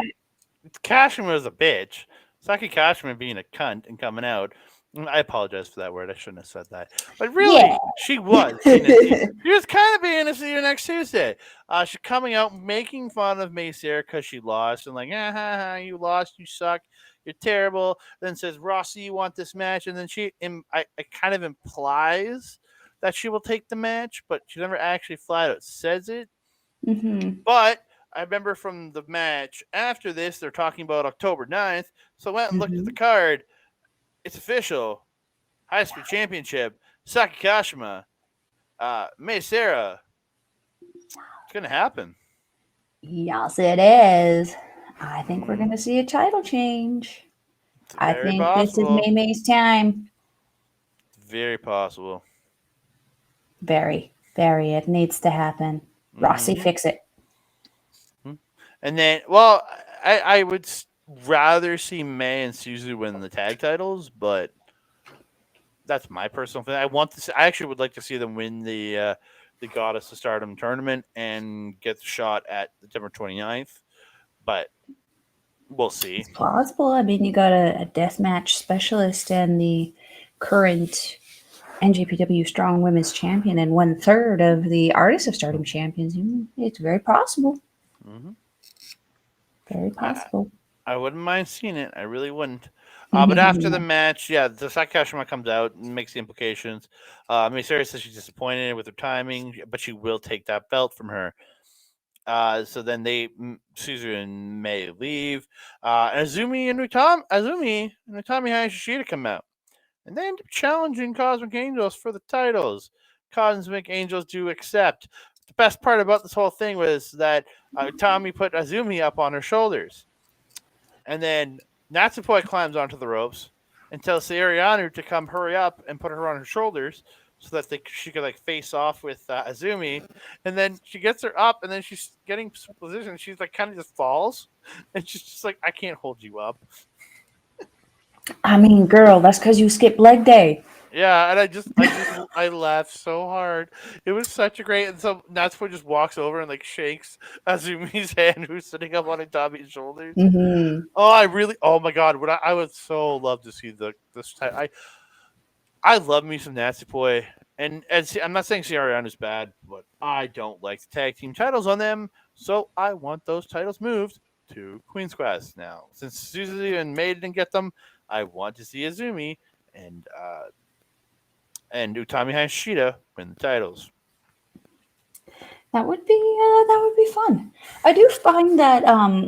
Cashman was a bitch, Saki Kashima being a cunt and coming out. I apologize for that word. I shouldn't have said that. But Yeah. really, she was being a she was kind of being a see you next Tuesday. She's coming out making fun of Mace because she lost and like, you lost, you suck, you're terrible. Then says, Rossi, you want this match? And then I kind of implies that she will take the match, but she never actually flat out says it. Hmm. But I remember from the match after this, they're talking about October 9th. So I went and looked at the Hmm. card. It's official. High Speed Championship. Saki Kashima. May Sarah. It's going to happen. Yes, it is. I think we're going Mm, to see a title change. it's I very think this is possible. May May's time. Very possible. Very, very. It needs to happen. Rossi, Mm-hmm. fix it. And then, well, I would rather see May and Suzu win the tag titles, but that's my personal thing. I actually would like to see them win the Goddess of Stardom tournament and get the shot at September 29th, but we'll see. It's plausible. I mean, you got a deathmatch specialist and the current NJPW Strong Women's Champion and 1/3 of the Artists of Stardom champions. It's very possible. Hmm Very I, possible. I wouldn't mind seeing it. I really wouldn't. But after the match, yeah, the Sakashima comes out and makes the implications. Misari says she's disappointed with her timing, but she will take that belt from her. So then Suzu and May leave. Azumi and Utami Hayashishita come out. And they end up challenging Cosmic Angels for the titles. Cosmic Angels do accept. The best part about this whole thing was that Tommy put Azumi up on her shoulders. And then Natsupoi climbs onto the ropes and tells Sayorianu to come hurry up and put her on her shoulders so that she could like face off with Azumi. And then she gets her up, and then she's getting position. She's like kind of just falls, and she's just like, I can't hold you up. I mean, girl, that's because you skipped leg day. Yeah, and I laughed so hard. It was such a great, and so Natsupoi just walks over and like shakes Azumi's hand, who's sitting up on Itami's shoulders. Hmm. Oh, I really. Oh my God, I would so love to see this. I love me some Natsupoi, and see, I'm not saying CRN is bad, but I don't like the tag team titles on them, so I want those titles moved to Queen's Quest now. Since Suzuki and May didn't get them, I want to see Azumi and Utami Hayashida win the titles. That would be fun. I do find that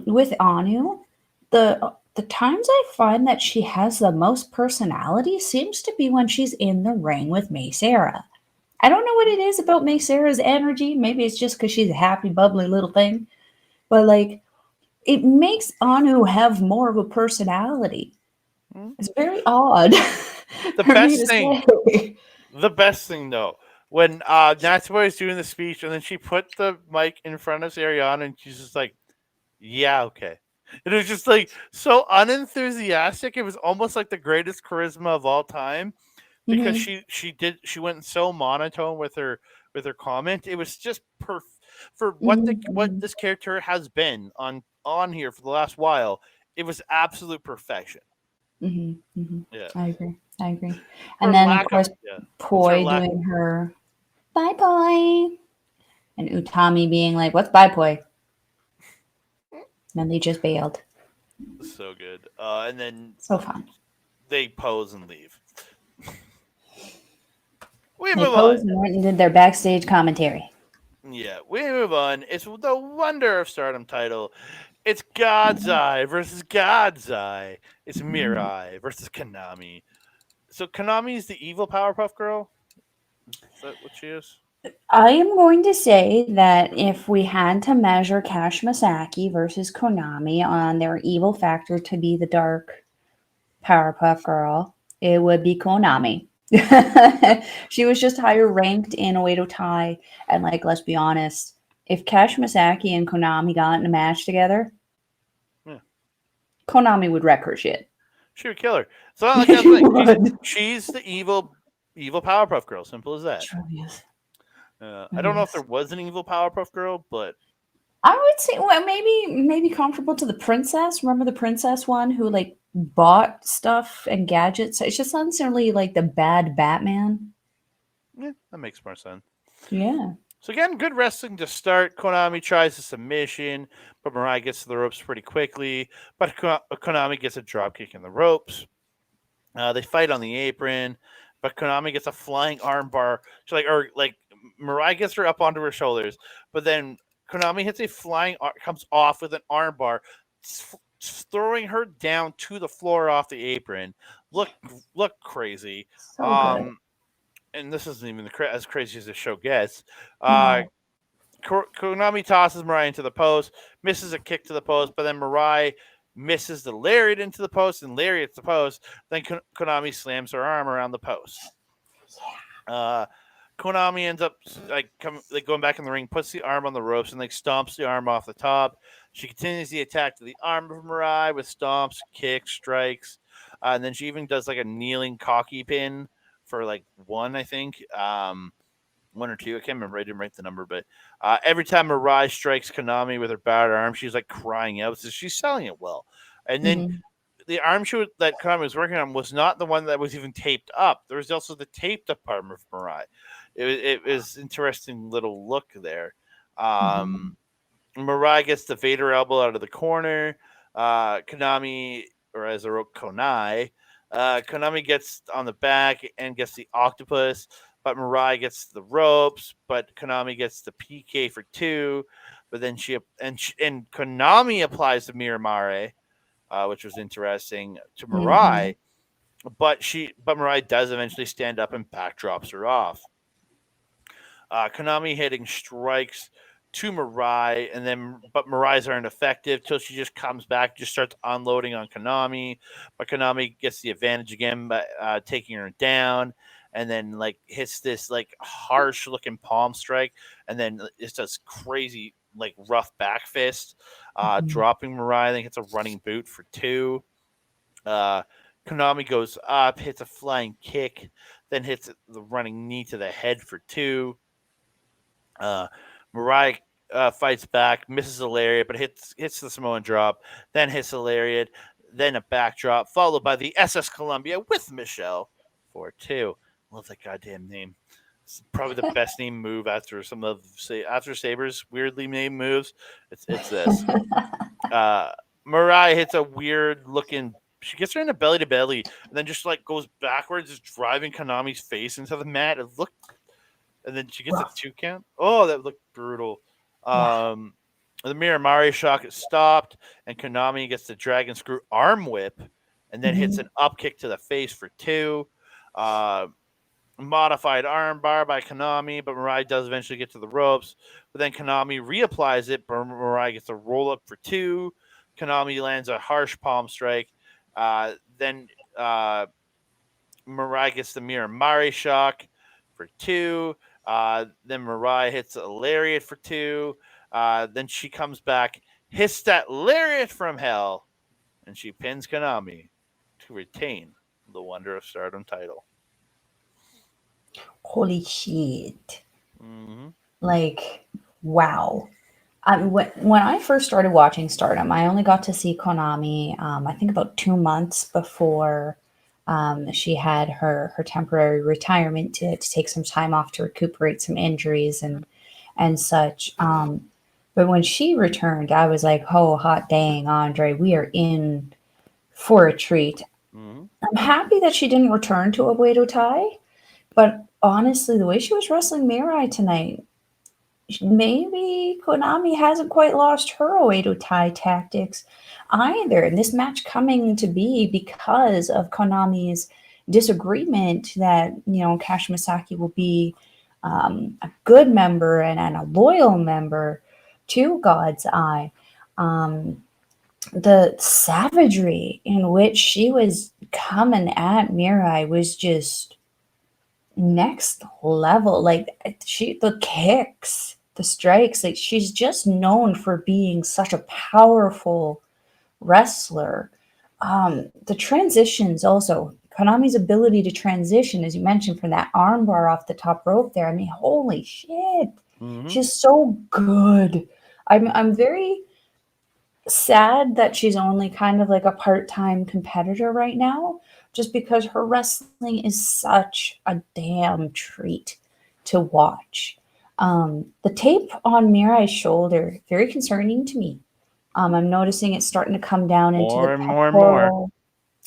with Anu, the times I find that she has the most personality seems to be when she's in the ring with May Sarah. I don't know what it is about May Sarah's energy. Maybe it's just because she's a happy, bubbly little thing. But like, it makes Anu have more of a personality. Hmm? It's very odd The for me best to thing say. The best thing though, when Natsupoi is doing the speech and then she put the mic in front of Ariana and she's just like, "Yeah, okay." It was just like so unenthusiastic. It was almost like the greatest charisma of all time because Hmm. she went so monotone with her comment. It was just for what Hmm. this character has been on here for the last while. It was absolute perfection. Hmm. Hmm. Yeah, I agree. I agree. And for then, of lack of course, yeah, it's her Poi lack. doing her bye Poi, and Utami being like, "What's bye Poi?" And they just bailed. So good. And then So fun. they pose and leave. We They move on. posed and went and did their backstage commentary. Yeah, we move on. It's the Wonder of Stardom title. It's God's Eye versus God's Eye. It's Mirai versus Konami. So Konami is the evil Powerpuff Girl. Is that what she is? I am going to say that if we had to measure Cash Masaki versus Konami on their evil factor to be the dark Powerpuff Girl, it would be Konami. She was just higher ranked in Oedo Tai, and like, let's be honest, if Cash Masaki and Konami got in a match together, Yeah, Konami would wreck her shit. she would kill her. So like I was She saying, would. she's the evil Powerpuff Girl. Simple as that. Sure is. I don't know if there was an evil Powerpuff Girl, but I would say, well, maybe comparable to the princess. Remember the princess one who like bought stuff and gadgets. It's just not necessarily like the bad Batman. Yeah, that makes more sense. Yeah. So again, good wrestling to start. Konami tries a submission, but Mirai gets to the ropes pretty quickly. But Konami gets a dropkick in the ropes. They fight on the apron, but Konami gets a flying armbar. Like Mirai gets her up onto her shoulders, but then Konami hits a comes off with an armbar, throwing her down to the floor off the apron. Look, look crazy. So good. And this isn't even as crazy as the show gets. Uh, No. Konami tosses Mirai into the post, misses a kick to the post, but then Mirai misses the lariat into the post and lariats the post. Then Konami slams her arm around the post. Uh, Konami ends up going back in the ring, puts the arm on the ropes, and stomps the arm off the top. She continues the attack to the arm of Mirai with stomps, kicks, strikes, and then she even does like a kneeling cocky pin for like one, I think. One or two. I can't remember. I didn't write the number, but every time Mirai strikes Konami with her battered arm, she's like crying out. So she's selling it well. And then Hmm. the arm shoe that Konami was working on was not the one that was even taped up. There was also the taped up arm of Mirai. It was interesting little look there. Hmm. Mirai gets the Vader elbow out of the corner. Konami, or as I wrote, Konami gets on the back and gets the octopus, but Mirai gets the ropes, but Konami gets the PK for two. But then and Konami applies the Miramare, which was interesting to Hmm. Mirai, but Mirai does eventually stand up and backdrops her off. Konami hitting strikes to Mirai, but Mirai's aren't effective till she just comes back, just starts unloading on Konami. But Konami gets the advantage again by taking her down, and then hits this harsh looking palm strike, and then it does crazy rough back fist, Hmm. dropping Mirai. I think it's a running boot for two. Uh, Konami goes up, hits a flying kick, then hits the running knee to the head for two. Uh, Mirai fights back, misses a lariat, but hits the Samoan drop, then hits a lariat, then a backdrop, followed by the SS Columbia with Michelle for two. Love that goddamn name. It's probably the best name move after after Saber's weirdly named moves. It's this. Uh, Mirai hits a weird looking. She gets her in a belly to belly, and then just goes backwards, just driving Konami's face into the mat. It looked, and then she gets a Rough. 2 count. Oh, that looked brutal. Yeah. The Miramari shock is stopped, and Konami gets the dragon screw arm whip, and then hits Hmm. an up kick to the face for two. Uh, Modified arm bar by Konami, but Mirai does eventually get to the ropes. But then Konami reapplies it, but Mirai gets a roll up for two. Konami lands a harsh palm strike. Then Mirai gets the Miramari shock for two. Then Mirai hits a lariat for two. Then she comes back, hits that lariat from hell, and she pins Konami to retain the Wonder of Stardom title. Holy shit. Mm-hmm. Like, wow. When I first started watching Stardom, I only got to see Konami, I think about 2 months before she had her temporary retirement to take some time off to recuperate some injuries and such. But when she returned, I was like, oh, hot dang, Andre, we are in for a treat. Mm-hmm. I'm happy that she didn't return to a Oedo Tai, but honestly, the way she was wrestling Mirai tonight, maybe Konami hasn't quite lost her Oedo Tai tactics either. And this match coming to be because of Konami's disagreement that, Cash Masaki will be a good member and a loyal member to God's Eye. Um, the savagery in which she was coming at Mirai was just next level. The kicks, the strikes, like she's just known for being such a powerful wrestler. The transitions also, Konami's ability to transition, as you mentioned, from that armbar off the top rope there. I mean, holy shit, Mm-hmm. she's so good. I'm very sad that she's only kind of like a part-time competitor right now, just because her wrestling is such a damn treat to watch. The tape on Mirai's shoulder, very concerning to me. I'm noticing it's starting to come down into the More and more and more. pectoral.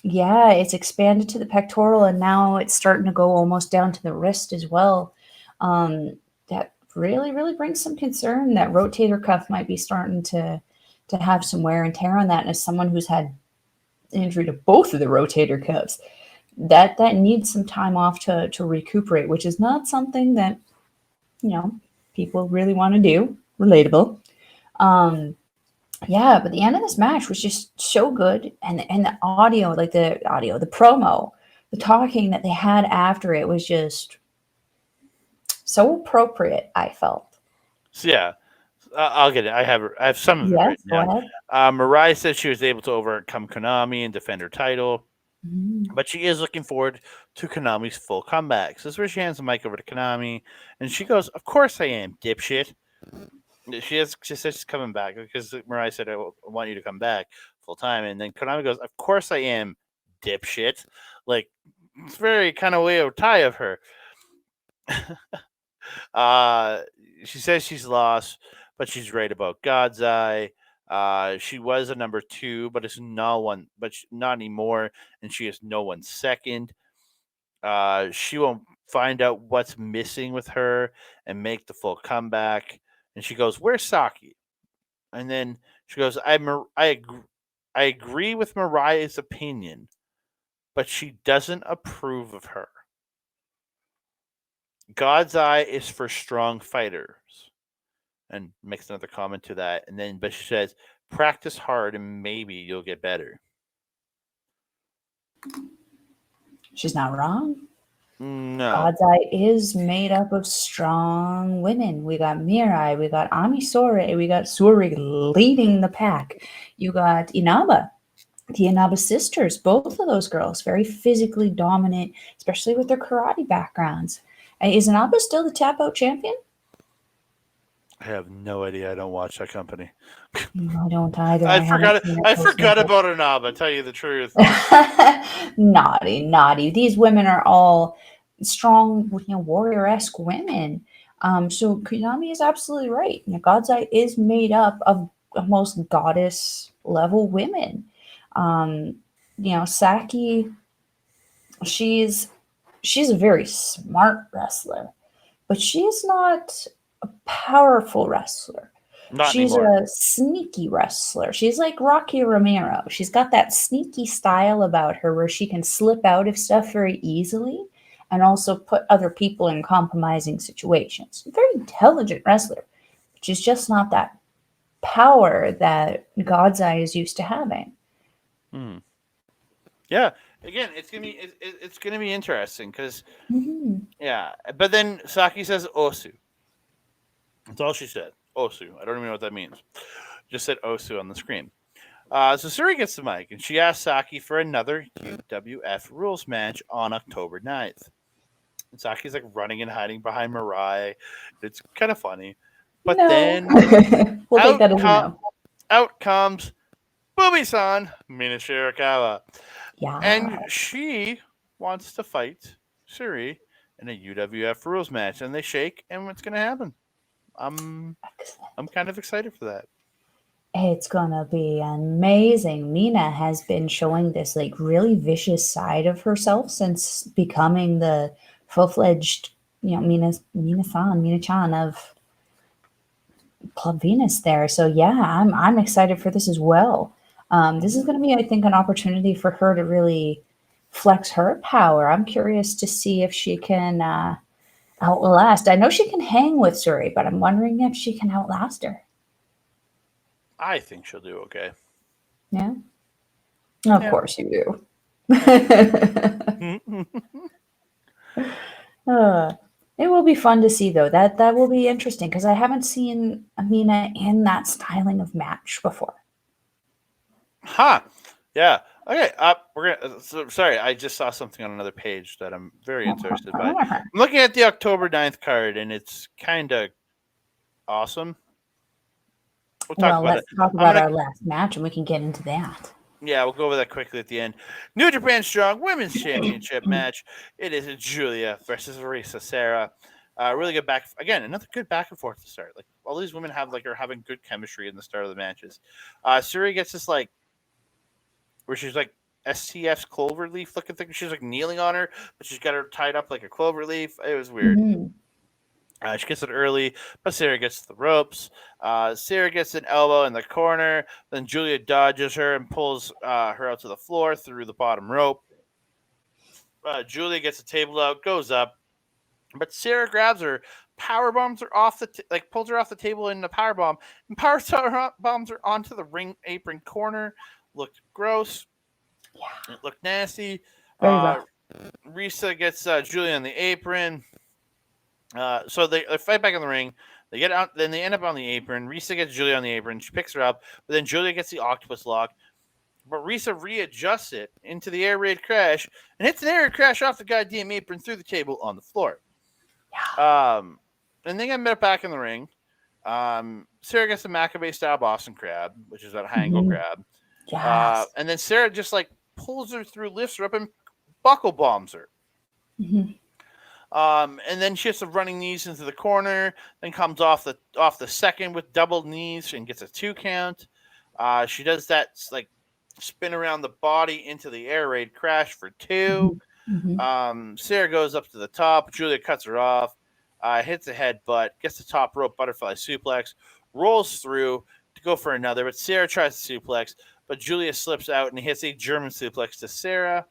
Yeah, it's expanded to the pectoral, and now it's starting to go almost down to the wrist as well. That really, really brings some concern that rotator cuff might be starting to have some wear and tear on that. And as someone who's had injury to both of the rotator cuffs, that needs some time off to recuperate, which is not something that you know people really want to do. Relatable. Um, yeah, but the end of this match was just so good, and the audio, like the promo, the talking that they had after it was just so appropriate. I felt. So yeah, I'll get it. I have some of it Yes, written go down. ahead. Mirai said she was able to overcome Konami and defend her title, Mm. but she is looking forward to Konami's full comeback. So this is where she hands the mic over to Konami, and she goes, "Of course I am, dipshit." She says she's coming back because Mirai said, I want you to come back full time," and then Konami goes, "Of course I am, dipshit." Like it's very kind of way of tie of her. Uh, she says she's lost, but she's right about God's Eye. She was a number two, but it's no one, not anymore, and she is no one's second. She will find out what's missing with her and make the full comeback. And she goes, "Where's Saki?" And then she goes, I agree with Mariah's opinion, but she doesn't approve of her. God's Eye is for strong fighters." And makes another comment to that. And then, but she says, "Practice hard and maybe you'll get better." She's not wrong. No, God's Eye is made up of strong women. We got Mirai, we got Ami Sore, we got Suri leading the pack. You got Inaba, the Inaba sisters, both of those girls, very physically dominant, especially with their karate backgrounds. Is Inaba still the tap out champion? I have no idea. I don't watch that company. I don't either. I I haven't forgot. seen it I posted. forgot about Anaba. Tell you the truth. Naughty, naughty. These women are all strong, warrior-esque women. So Konami is absolutely right. God's Eye is made up of almost goddess level women. Um, Saki, she's she's a very smart wrestler, but she's not a powerful wrestler. Not She's anymore. a sneaky wrestler. She's like Rocky Romero. She's got that sneaky style about her where she can slip out of stuff very easily and also put other people in compromising situations. A very intelligent wrestler, but she's just not that power that God's Eye is used to having. Hmm. Yeah. Again, it's gonna be interesting because Mhm. yeah. But then Saki says Osu. That's all she said. Osu. I don't even know what that means. Just said Osu on the screen. So Suri gets the mic and she asks Saki for another UWF rules match on October 9th. And Saki's like running and hiding behind Mirai. It's kind of funny. But No. then We'll take out, that as a com- no. out comes Booby-san, Mina Shirakawa. Yeah. And she wants to fight Suri in a UWF rules match. And they shake, and what's going to happen? I'm kind of excited for that. It's gonna be amazing. Mina has been showing this like really vicious side of herself since becoming the full-fledged, Mina-chan of Club Venus there. So yeah, I'm excited for this as well. This is gonna be, I think, an opportunity for her to really flex her power. I'm curious to see if she can outlast. I know she can hang with Suri, but I'm wondering if she can outlast her. I think she'll do okay. Yeah, of Yeah. course you do. Yeah. Uh, it will be fun to see though. That will be interesting because I haven't seen Amina in that styling of match before. Huh. Yeah. Okay. We're gonna. Sorry, I just saw something on another page that I'm very interested by. I'm looking at the October 9th card, and it's kind of awesome. We'll talk Well, about it. let's talk I'm about gonna our last match, and we can get into that. Yeah, we'll go over that quickly at the end. New Japan Strong Women's Championship match. It is Julia versus Arisa Sarah. Really good back again. Another good back and forth to start. Like all these women are having good chemistry in the start of the matches. Suri gets this like where she's like STF's clover leaf looking thing. She's like kneeling on her, but she's got her tied up like a clover leaf. It was weird. Mhm. She gets it early, but Sarah gets the ropes. Sarah gets an elbow in the corner. Then Julia dodges her and pulls her out to the floor through the bottom rope. Julia gets the table out, goes up, but Sarah grabs her, power bombs her off pulls her off the table in the power bomb, and power bombs her onto the ring apron corner. Looked gross. Yeah, It looked nasty. very Uh, rough. Risa gets Julia on the apron. So they fight back in the ring. They get out, then they end up on the apron. Risa gets Julia on the apron. She picks her up, but then Julia gets the octopus lock. But Risa readjusts it into the air raid crash and hits an air raid crash off the goddamn apron through the table on the floor. And they get met back in the ring. Sarah gets the Maccabee style Boston crab, which is that high angle Mhm. grab. Yes. And then Sarah just like pulls her through, lifts her up, and buckle bombs her. Mhm. And then she has some running knees into the corner, then comes off the second with double knees and gets a 2 count. She does that like spin around the body into the air raid crash for 2. Mhm. Sarah goes up to the top. Julia cuts her off, hits a headbutt, gets the top rope butterfly suplex, rolls through to go for another, but Sarah tries to suplex, but Julia slips out and hits a German suplex to Sarah.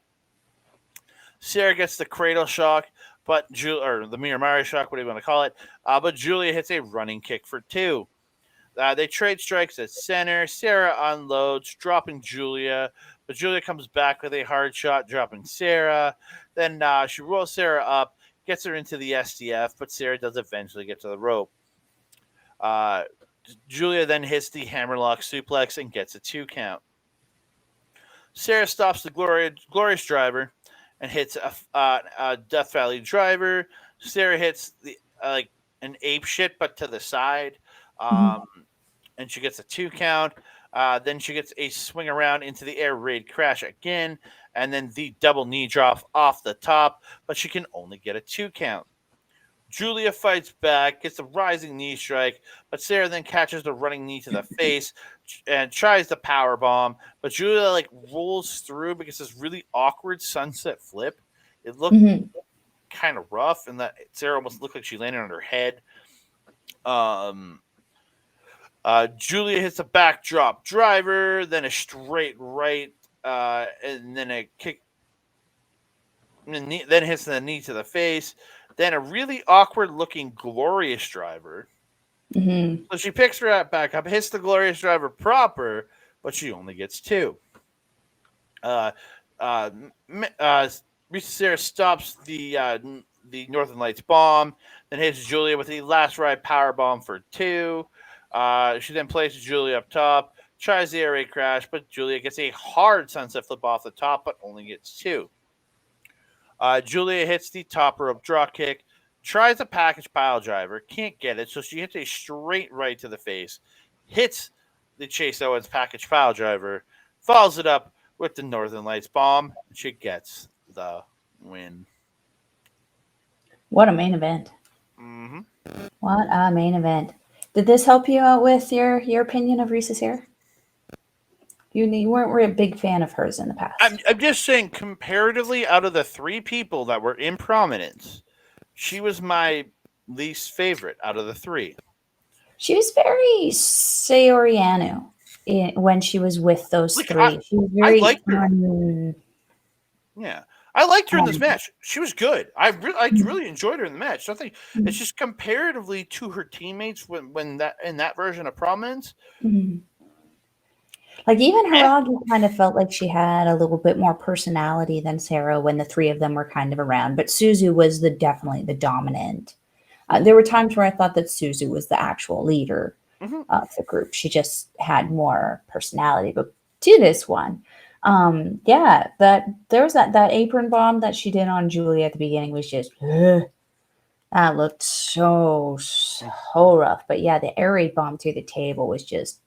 Sarah gets the cradle shock, or the Mirai shock, whatever you want to call it. But Julia hits a running kick for 2. They trade strikes at center. Sarah unloads, dropping Julia, but Julia comes back with a hard shot, dropping Sarah. Then she rolls Sarah up, gets her into the SDF, but Sarah does eventually get to the rope. Uh, Julia then hits the hammerlock suplex and gets a 2 count. Sarah stops the glorious driver and hits a Death Valley driver. Sarah hits the like an ape shit, but to the side, Mhm. um, and she gets a 2 count. Then she gets a swing around into the air raid crash again, and then the double knee drop off the top, but she can only get a 2 count. Julia fights back, gets a rising knee strike, but Sarah then catches the running knee to the face and tries the power bomb. But Julia like rolls through because this really awkward sunset flip. It looked Mhm. kind of rough, and that Sarah almost looked like she landed on her head. Um, Julia hits a backdrop driver, then a straight right, and then a kick, then hits the knee to the face. Then a really awkward looking glorious driver. Mhm. So she picks her back up, hits the glorious driver proper, but she only gets 2. Uh, uh, Risa Sarah stops the Northern Lights bomb, then hits Julia with the last ride power bomb for 2. She then places Julia up top, tries the air raid crash, but Julia gets a hard sunset flip off the top, but only gets 2. Julia hits the top rope drop kick, tries a package pile driver, can't get it, so she hits a straight right to the face, hits the Chase Owens package pile driver, follows it up with the Northern Lights bomb. She gets the win. What a main event! Mm-hmm. What a main event! Did this help you out with your opinion of Reese's hair? You weren't really a big fan of hers in the past. I'm just saying, comparatively, out of the 3 people that were in prominence, she was my least favorite out of the 3. She was very Sayoriano when she was with those Like I, 3. She was I very liked her. Yeah, I liked her in this um, match. She was good. I mhm, really enjoyed her in the match. Nothing. It's mhm, just comparatively to her teammates when that in that version of prominence. mhm. Like even Eh. Haragi kind of felt like she had a little bit more personality than Sarah when the 3 of them were kind of around, but Suzu was definitely the dominant. There were times where I thought that Suzu was the actual leader Mm-hmm. of the group. She just had more personality. But to this one, yeah, that there was that apron bomb that she did on Julie at the beginning was just that looked so rough. But yeah, the air raid bomb through the table was just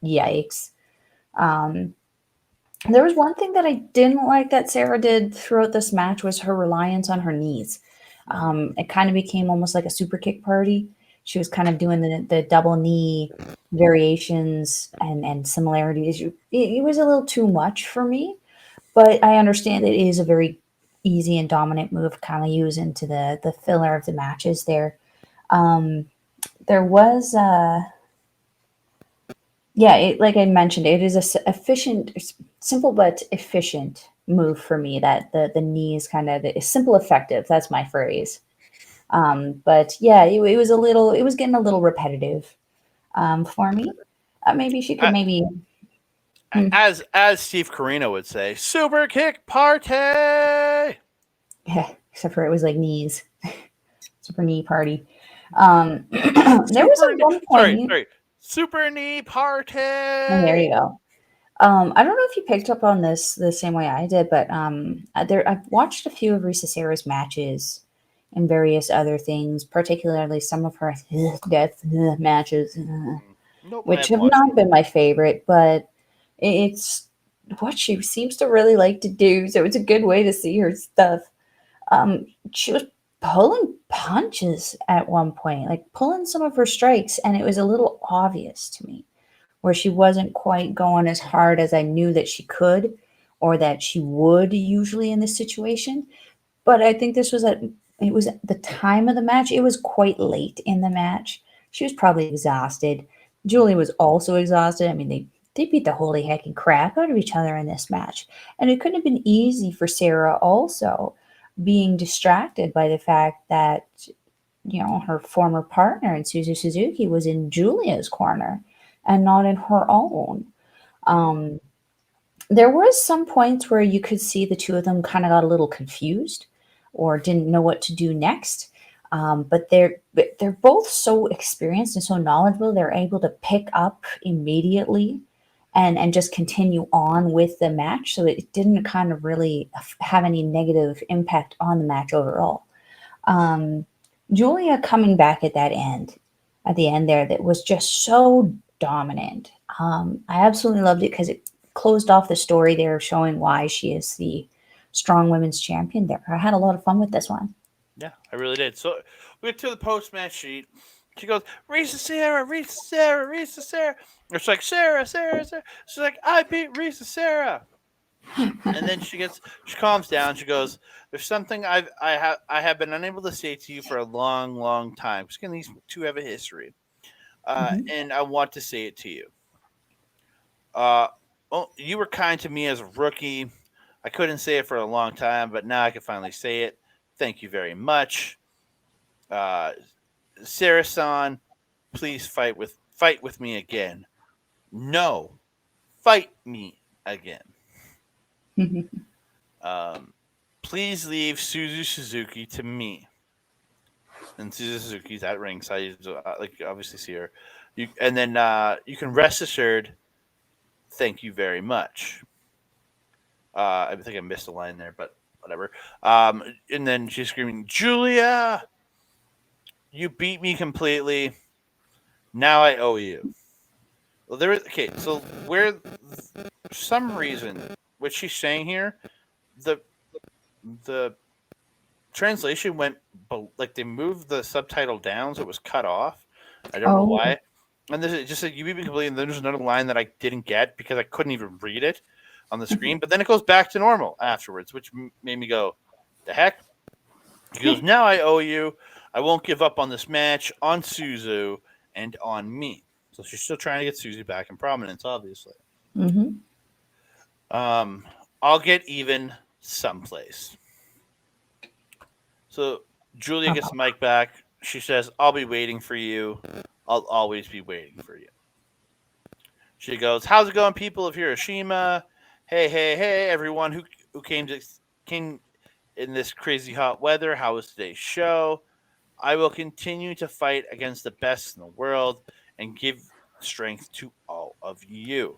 yikes. Um, there was one thing that I didn't like that Sarah did throughout this match was her reliance on her knees. It kind of became almost like a super kick party. She was kind of doing the double knee variations and similarities. It was a little too much for me, but I understand it is a very easy and dominant move, kind of used into the filler of the matches there. Um, there was yeah, like I mentioned, it is efficient, simple but efficient move for me. That the knee is kind of simple, effective. That's my phrase. But yeah, it was a little, it was getting a little repetitive for me. Maybe she could I, maybe, hmm, as Steve Carino would say, super kick party. yeah, except for it was like knees, super knee party. There was at one point. Super knee Oh, there party. you go. I don't know if you picked up on this the same way I did, but there I've watched a few of Risa Sera's matches and various other things, particularly some of her death matches, Nope, I which haven't have watched not them. been my favorite, but it's what she seems to really like to do. So it's a good way to see her stuff. She was pulling punches at one point, like pulling some of her strikes, and it was a little obvious to me where she wasn't quite going as hard as I knew that she could or that she would usually in this situation. But I think this was at it was at the time of the match. It was quite late in the match. She was probably exhausted. Julie was also exhausted. I mean, they beat the holy hecking crap out of each other in this match. And it couldn't have been easy for Sarah also being distracted by the fact that her former partner in Suzu Suzuki was in Julia's corner and not in her own. Um, there was some points where you could see the two of them kind of got a little confused or didn't know what to do next. But they're both so experienced and so knowledgeable. They're able to pick up immediately and just continue on with the match. So it didn't kind of really have any negative impact on the match overall. Um, Julia coming back at the end there, that was just so dominant. I absolutely loved it because it closed off the story there, showing why she is the strong women's champion there. I had a lot of fun with this one. Yeah, I really did. So we get to the post match sheet. She goes, Risa Sarah, Risa Sarah, Risa Sarah. It's like Sarah, Sarah, Sarah. She's like, I beat Risa Sarah. And then she calms down. She goes, "There's something I have been unable to say to you for a long, long time. Because these two have a history, Hmm. and I want to say it to you. Uh, oh, you were kind to me as a rookie. I couldn't say it for a long time, but now I can finally say it. Thank you very much, uh, Sarah-san. Please fight with me again. No, fight me again. Um, please leave Suzu Suzuki to me." And Suzu Suzuki's at ringside. Like obviously see her. You can rest assured. Thank you very much. I think I missed a line there, but whatever. And then she's screaming, "Julia, you beat me completely. Now I owe you." Well, okay. So where for some reason what she's saying here, the the translation went like they moved the subtitle down, so it was cut off. I don't know Oh, why. And this it just said you beat me completely. And then there's another line that I didn't get because I couldn't even read it on the screen. But then it goes back to normal afterwards, which made me go, "The heck." He goes, "Now I owe you. I won't give up on this match, on Suzu, and on me." So she's still trying to get Suzu back in prominence, obviously. hmm. Um, I'll get even someplace. So Julia gets the Oh. mic back. She says, "I'll be waiting for you. I'll always be waiting for you." She goes, "How's it going, people of Hiroshima? Hey, hey, hey, everyone who came in this crazy hot weather. How was today's show? I will continue to fight against the best in the world and give strength to all of you."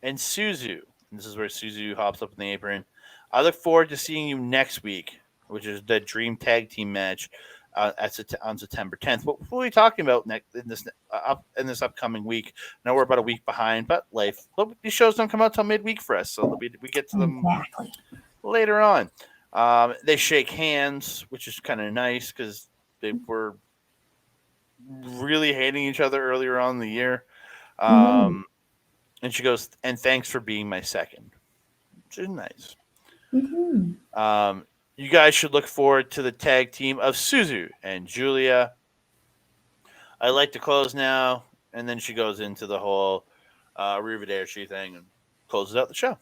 And Suzu, and this is where Suzu hops up in the apron. "I look forward to seeing you next week, which is the Dream Tag Team match on September 10th. What we'll be talking about in this upcoming week. Now we're about a week behind, but life. But these shows don't come out till midweek for us, so we get to them Exactly. later on. They shake hands, which is kind of nice because they were really hating each other earlier on in the year. Mhm. And she goes, "And thanks for being my second," which is nice. Mhm. You guys should look forward to the tag team of Suzu and Julia. I like to close now, and then she goes into the whole Arrivederci thing and closes out the show.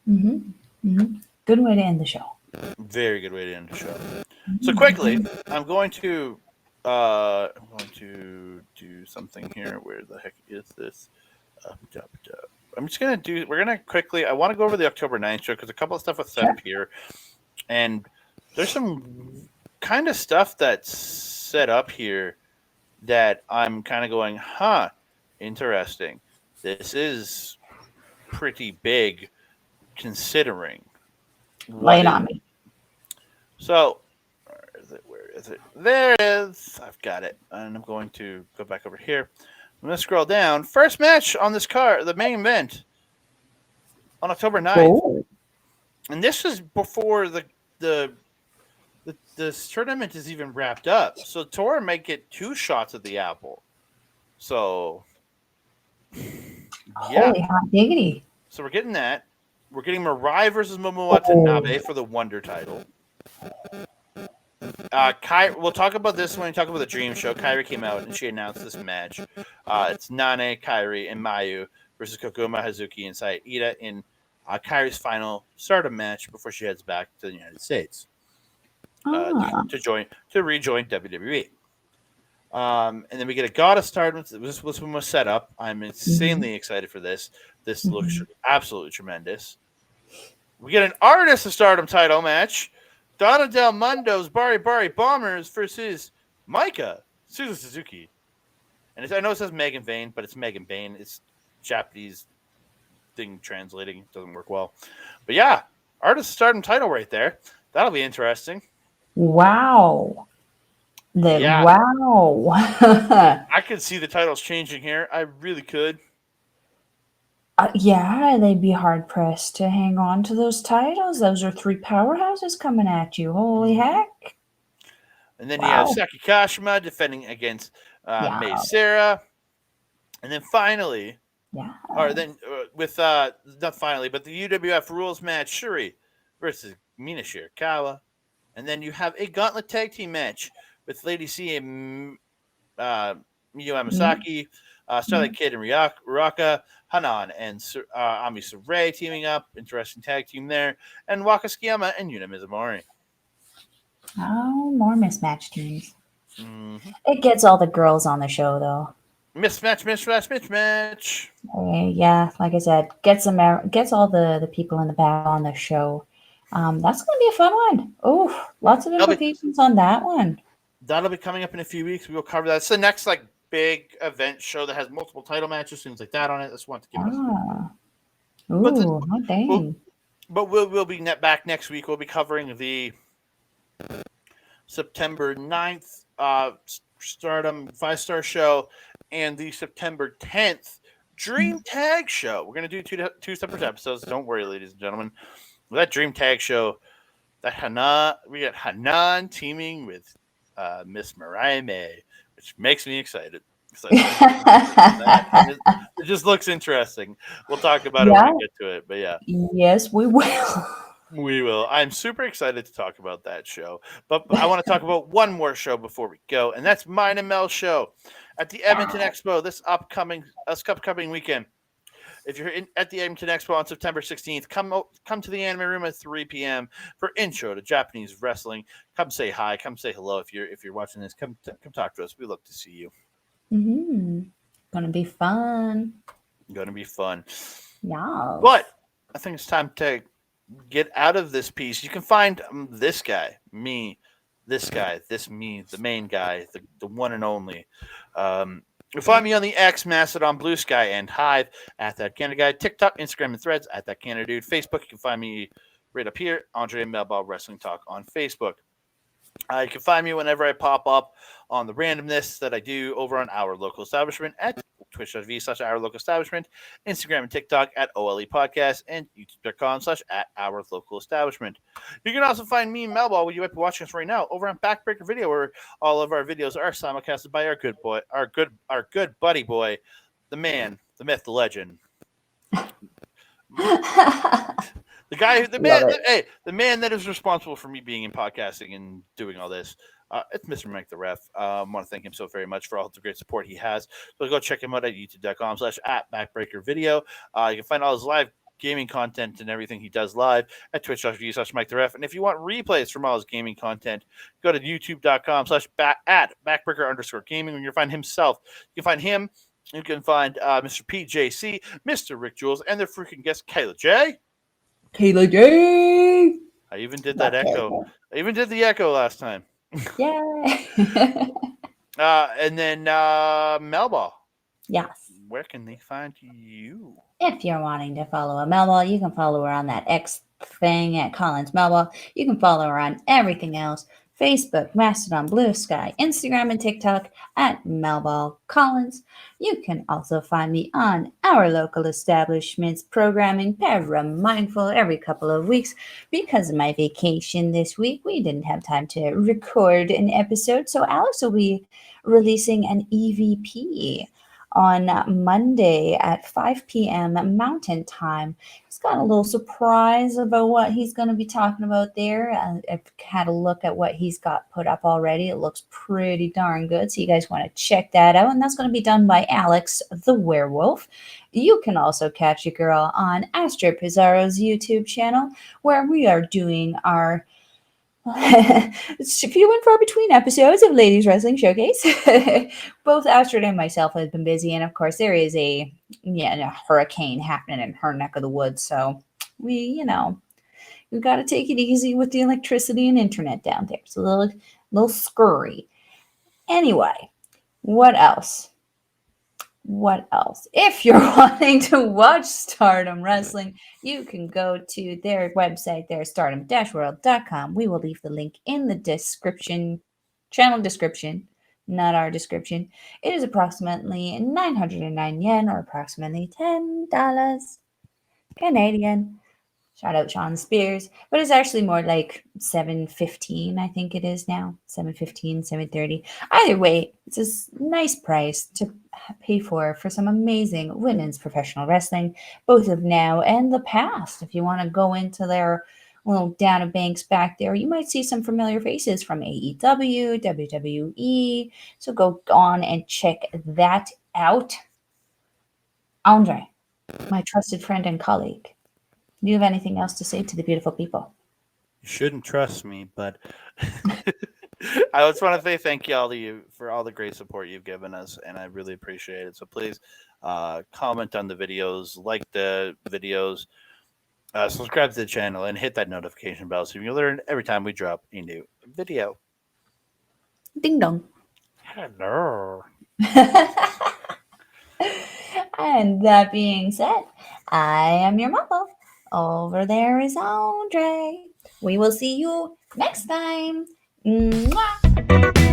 Mhm. Mhm. Good way to end the show. Very good way to end the show. So quickly, Mhm. I'm going to do something here. Where the heck is this? Up, up, up. We're gonna quickly. I want to go over the October 9th show because a couple of stuff was set Sure. up here, and there's some kind of stuff that's set up here that I'm kind of going, huh, interesting. This is pretty big considering Lay what it is. on me. So, where is it? Where is it? There it is. I've got it. And I'm going to go back over here. I'm going to scroll down. First match on this card, the main event on October 9th. Oh. And this is before the the tournament is even wrapped up. So Tora might get two shots at the apple. So yeah. Holy hot diggity. So we're getting that. We're getting Mirai versus Momo Oh. Watanabe for the Wonder title. We'll talk about this when we talk about the Dream Show. Kairi came out and she announced this match. It's Nane, Kairi, and Mayu versus Kokuma, Hazuki, and Saida in Kairi's final Stardom match before she heads back to the United States Ah. to rejoin WWE. And then we get a Goddess Stardom. This one was set up. I'm insanely excited for this. This looks Mhm. absolutely tremendous. We get an Artist of Stardom title match. Donna Del Mondo's Bari Bari Bombers versus Micah, Suzu Suzuki. And I know it says Megan Vane, but it's Megan Bane. It's Japanese thing translating. It doesn't work well. But yeah, Artist of Stardom title right there. That'll be interesting. Wow. Yeah. Wow. I could see the titles changing here. I really could. Yeah, they'd be hard pressed to hang on to those titles. Those are three powerhouses coming at you. Holy heck. And then you have Wow. Saki Kashima defending against May Yeah. Sarah. And then finally, Yeah. or then with not finally, but the UWF rules match Shuri versus Mina Shirakawa, and then you have a gauntlet tag team match with Lady C and Miyu Mm, Amasaki, Starlight mm. Kid and Raka, Hanan and Ami Saray teaming up, interesting tag team there, and Waka Tsukiyama and Yuna Mizumori. Oh, more mismatched teams. Mm-hmm. It gets all the girls on the show, though. Mismatch. Yeah, like I said, gets all the people in the back on the show. That's going to be a fun one. Oh, lots of That'll be implications on that one. that'll be coming up in a few weeks. We will cover that. It's the next big event show that has multiple title matches, things like that on it. I just want to give it. Ah, But ooh, hot but, dang. but we'll be back next week. We'll be covering the September 9th Stardom 5-star show and the September 10th Dream Tag show. We're going to do two separate episodes. Don't worry, ladies and gentlemen. With that Dream Tag show, we got Hanan teaming with Miss Mirai May, which makes me excited. It just looks interesting. We'll talk about it when Yeah, we get to it. But yeah, yes, we will. we will. I'm super excited to talk about that show. But I want to talk about one more show before we go, and that's Mine and Mel's show at the Edmonton Expo this upcoming weekend. If you're at the Edmonton Expo on September 16th, come to the Anime Room at 3 p.m. for Intro to Japanese Wrestling. Come say hi. Come say hello. If you're watching this, come talk to us. We love to see you. Gonna be fun. Going to be fun. Yes. But I think it's time to get out of this piece. You can find this guy, me, this guy, me, the main guy, the one and only. You'll find me on the X, Mastodon, Blue Sky, and Hive at that Canada Guy, TikTok, Instagram, and Threads at that Canada Dude. Facebook, you can find me right up here, Andre Melba Wrestling Talk on Facebook. You can find me whenever I pop up on the randomness that I do over on Our Local Establishment at twitch.tv/Our Local Establishment, Instagram and TikTok at OLE Podcast, and youtube.com/at Our Local Establishment. You can also find me, Melba, where you might be watching us right now, over on Backbreaker Video, where all of our videos are simulcasted by our good buddy boy, the man, the myth, the legend, the guy, the man, Love it. the man that is responsible for me being in podcasting and doing all this. It's Mr. Mike the Ref. I want to thank him so very much for all the great support he has. So go check him out at youtube.com/at Backbreaker Video. You can find all his live gaming content and everything he does live at twitch.tv/Mike the Ref. And if you want replays from all his gaming content, go to youtube.com/at Backbreaker_gaming, when you'll find himself. You can find him. You can find Mr. PJC, Mr. Rick Jules, and their freaking guest, Kayla J. Kayla J. I even did that echo. I even did the echo last time. Yay. And then Melba. Yes. Where can they find you? If you're wanting to follow a Melba, you can follow her on that X thing at Collins Melba. You can follow her on everything else. Facebook, Mastodon, Blue Sky, Instagram, and TikTok at Melba Collins. You can also find me on Our Local Establishment's programming, Mindful, every couple of weeks. Because of my vacation this week, we didn't have time to record an episode, so Alex will be releasing an EVP on Monday at 5 p.m. Mountain Time. He's got a little surprise about what he's going to be talking about there. I've had a look at what he's got put up already. It looks pretty darn good, so you guys want to check that out. And that's going to be done by Alex the Werewolf. You can also catch your girl on Astro Pizarro's YouTube channel, where we are doing our few and far between episodes of Ladies Wrestling Showcase. Both Astrid and myself have been busy, and of course there is a hurricane happening in her neck of the woods, so we've got to take it easy with the electricity and internet down there. It's a little scurry. Anyway, what else? If you're wanting to watch Stardom Wrestling, you can go to their website there, stardom-world.com. We will leave the link in the channel description, not our description. It is approximately 909 yen, or approximately $10 Canadian. Shout out Sean Spears. But it's actually more like $7.15, I think it is now. $7.15, $7.30. Either way, it's a nice price to pay for some amazing women's professional wrestling, both of now and the past. If you want to go into their little data banks back there, you might see some familiar faces from AEW, WWE. So go on and check that out. Andre, my trusted friend and colleague, do you have anything else to say to the beautiful people? You shouldn't trust me, but I just want to say thank you all to you for all the great support you've given us, and I really appreciate it. So please comment on the videos, like the videos, subscribe to the channel, and hit that notification bell so you'll learn every time we drop a new video. Ding dong. Hello. And that being said, I am your mama. Over there is Andre. We will see you next time. Mwah.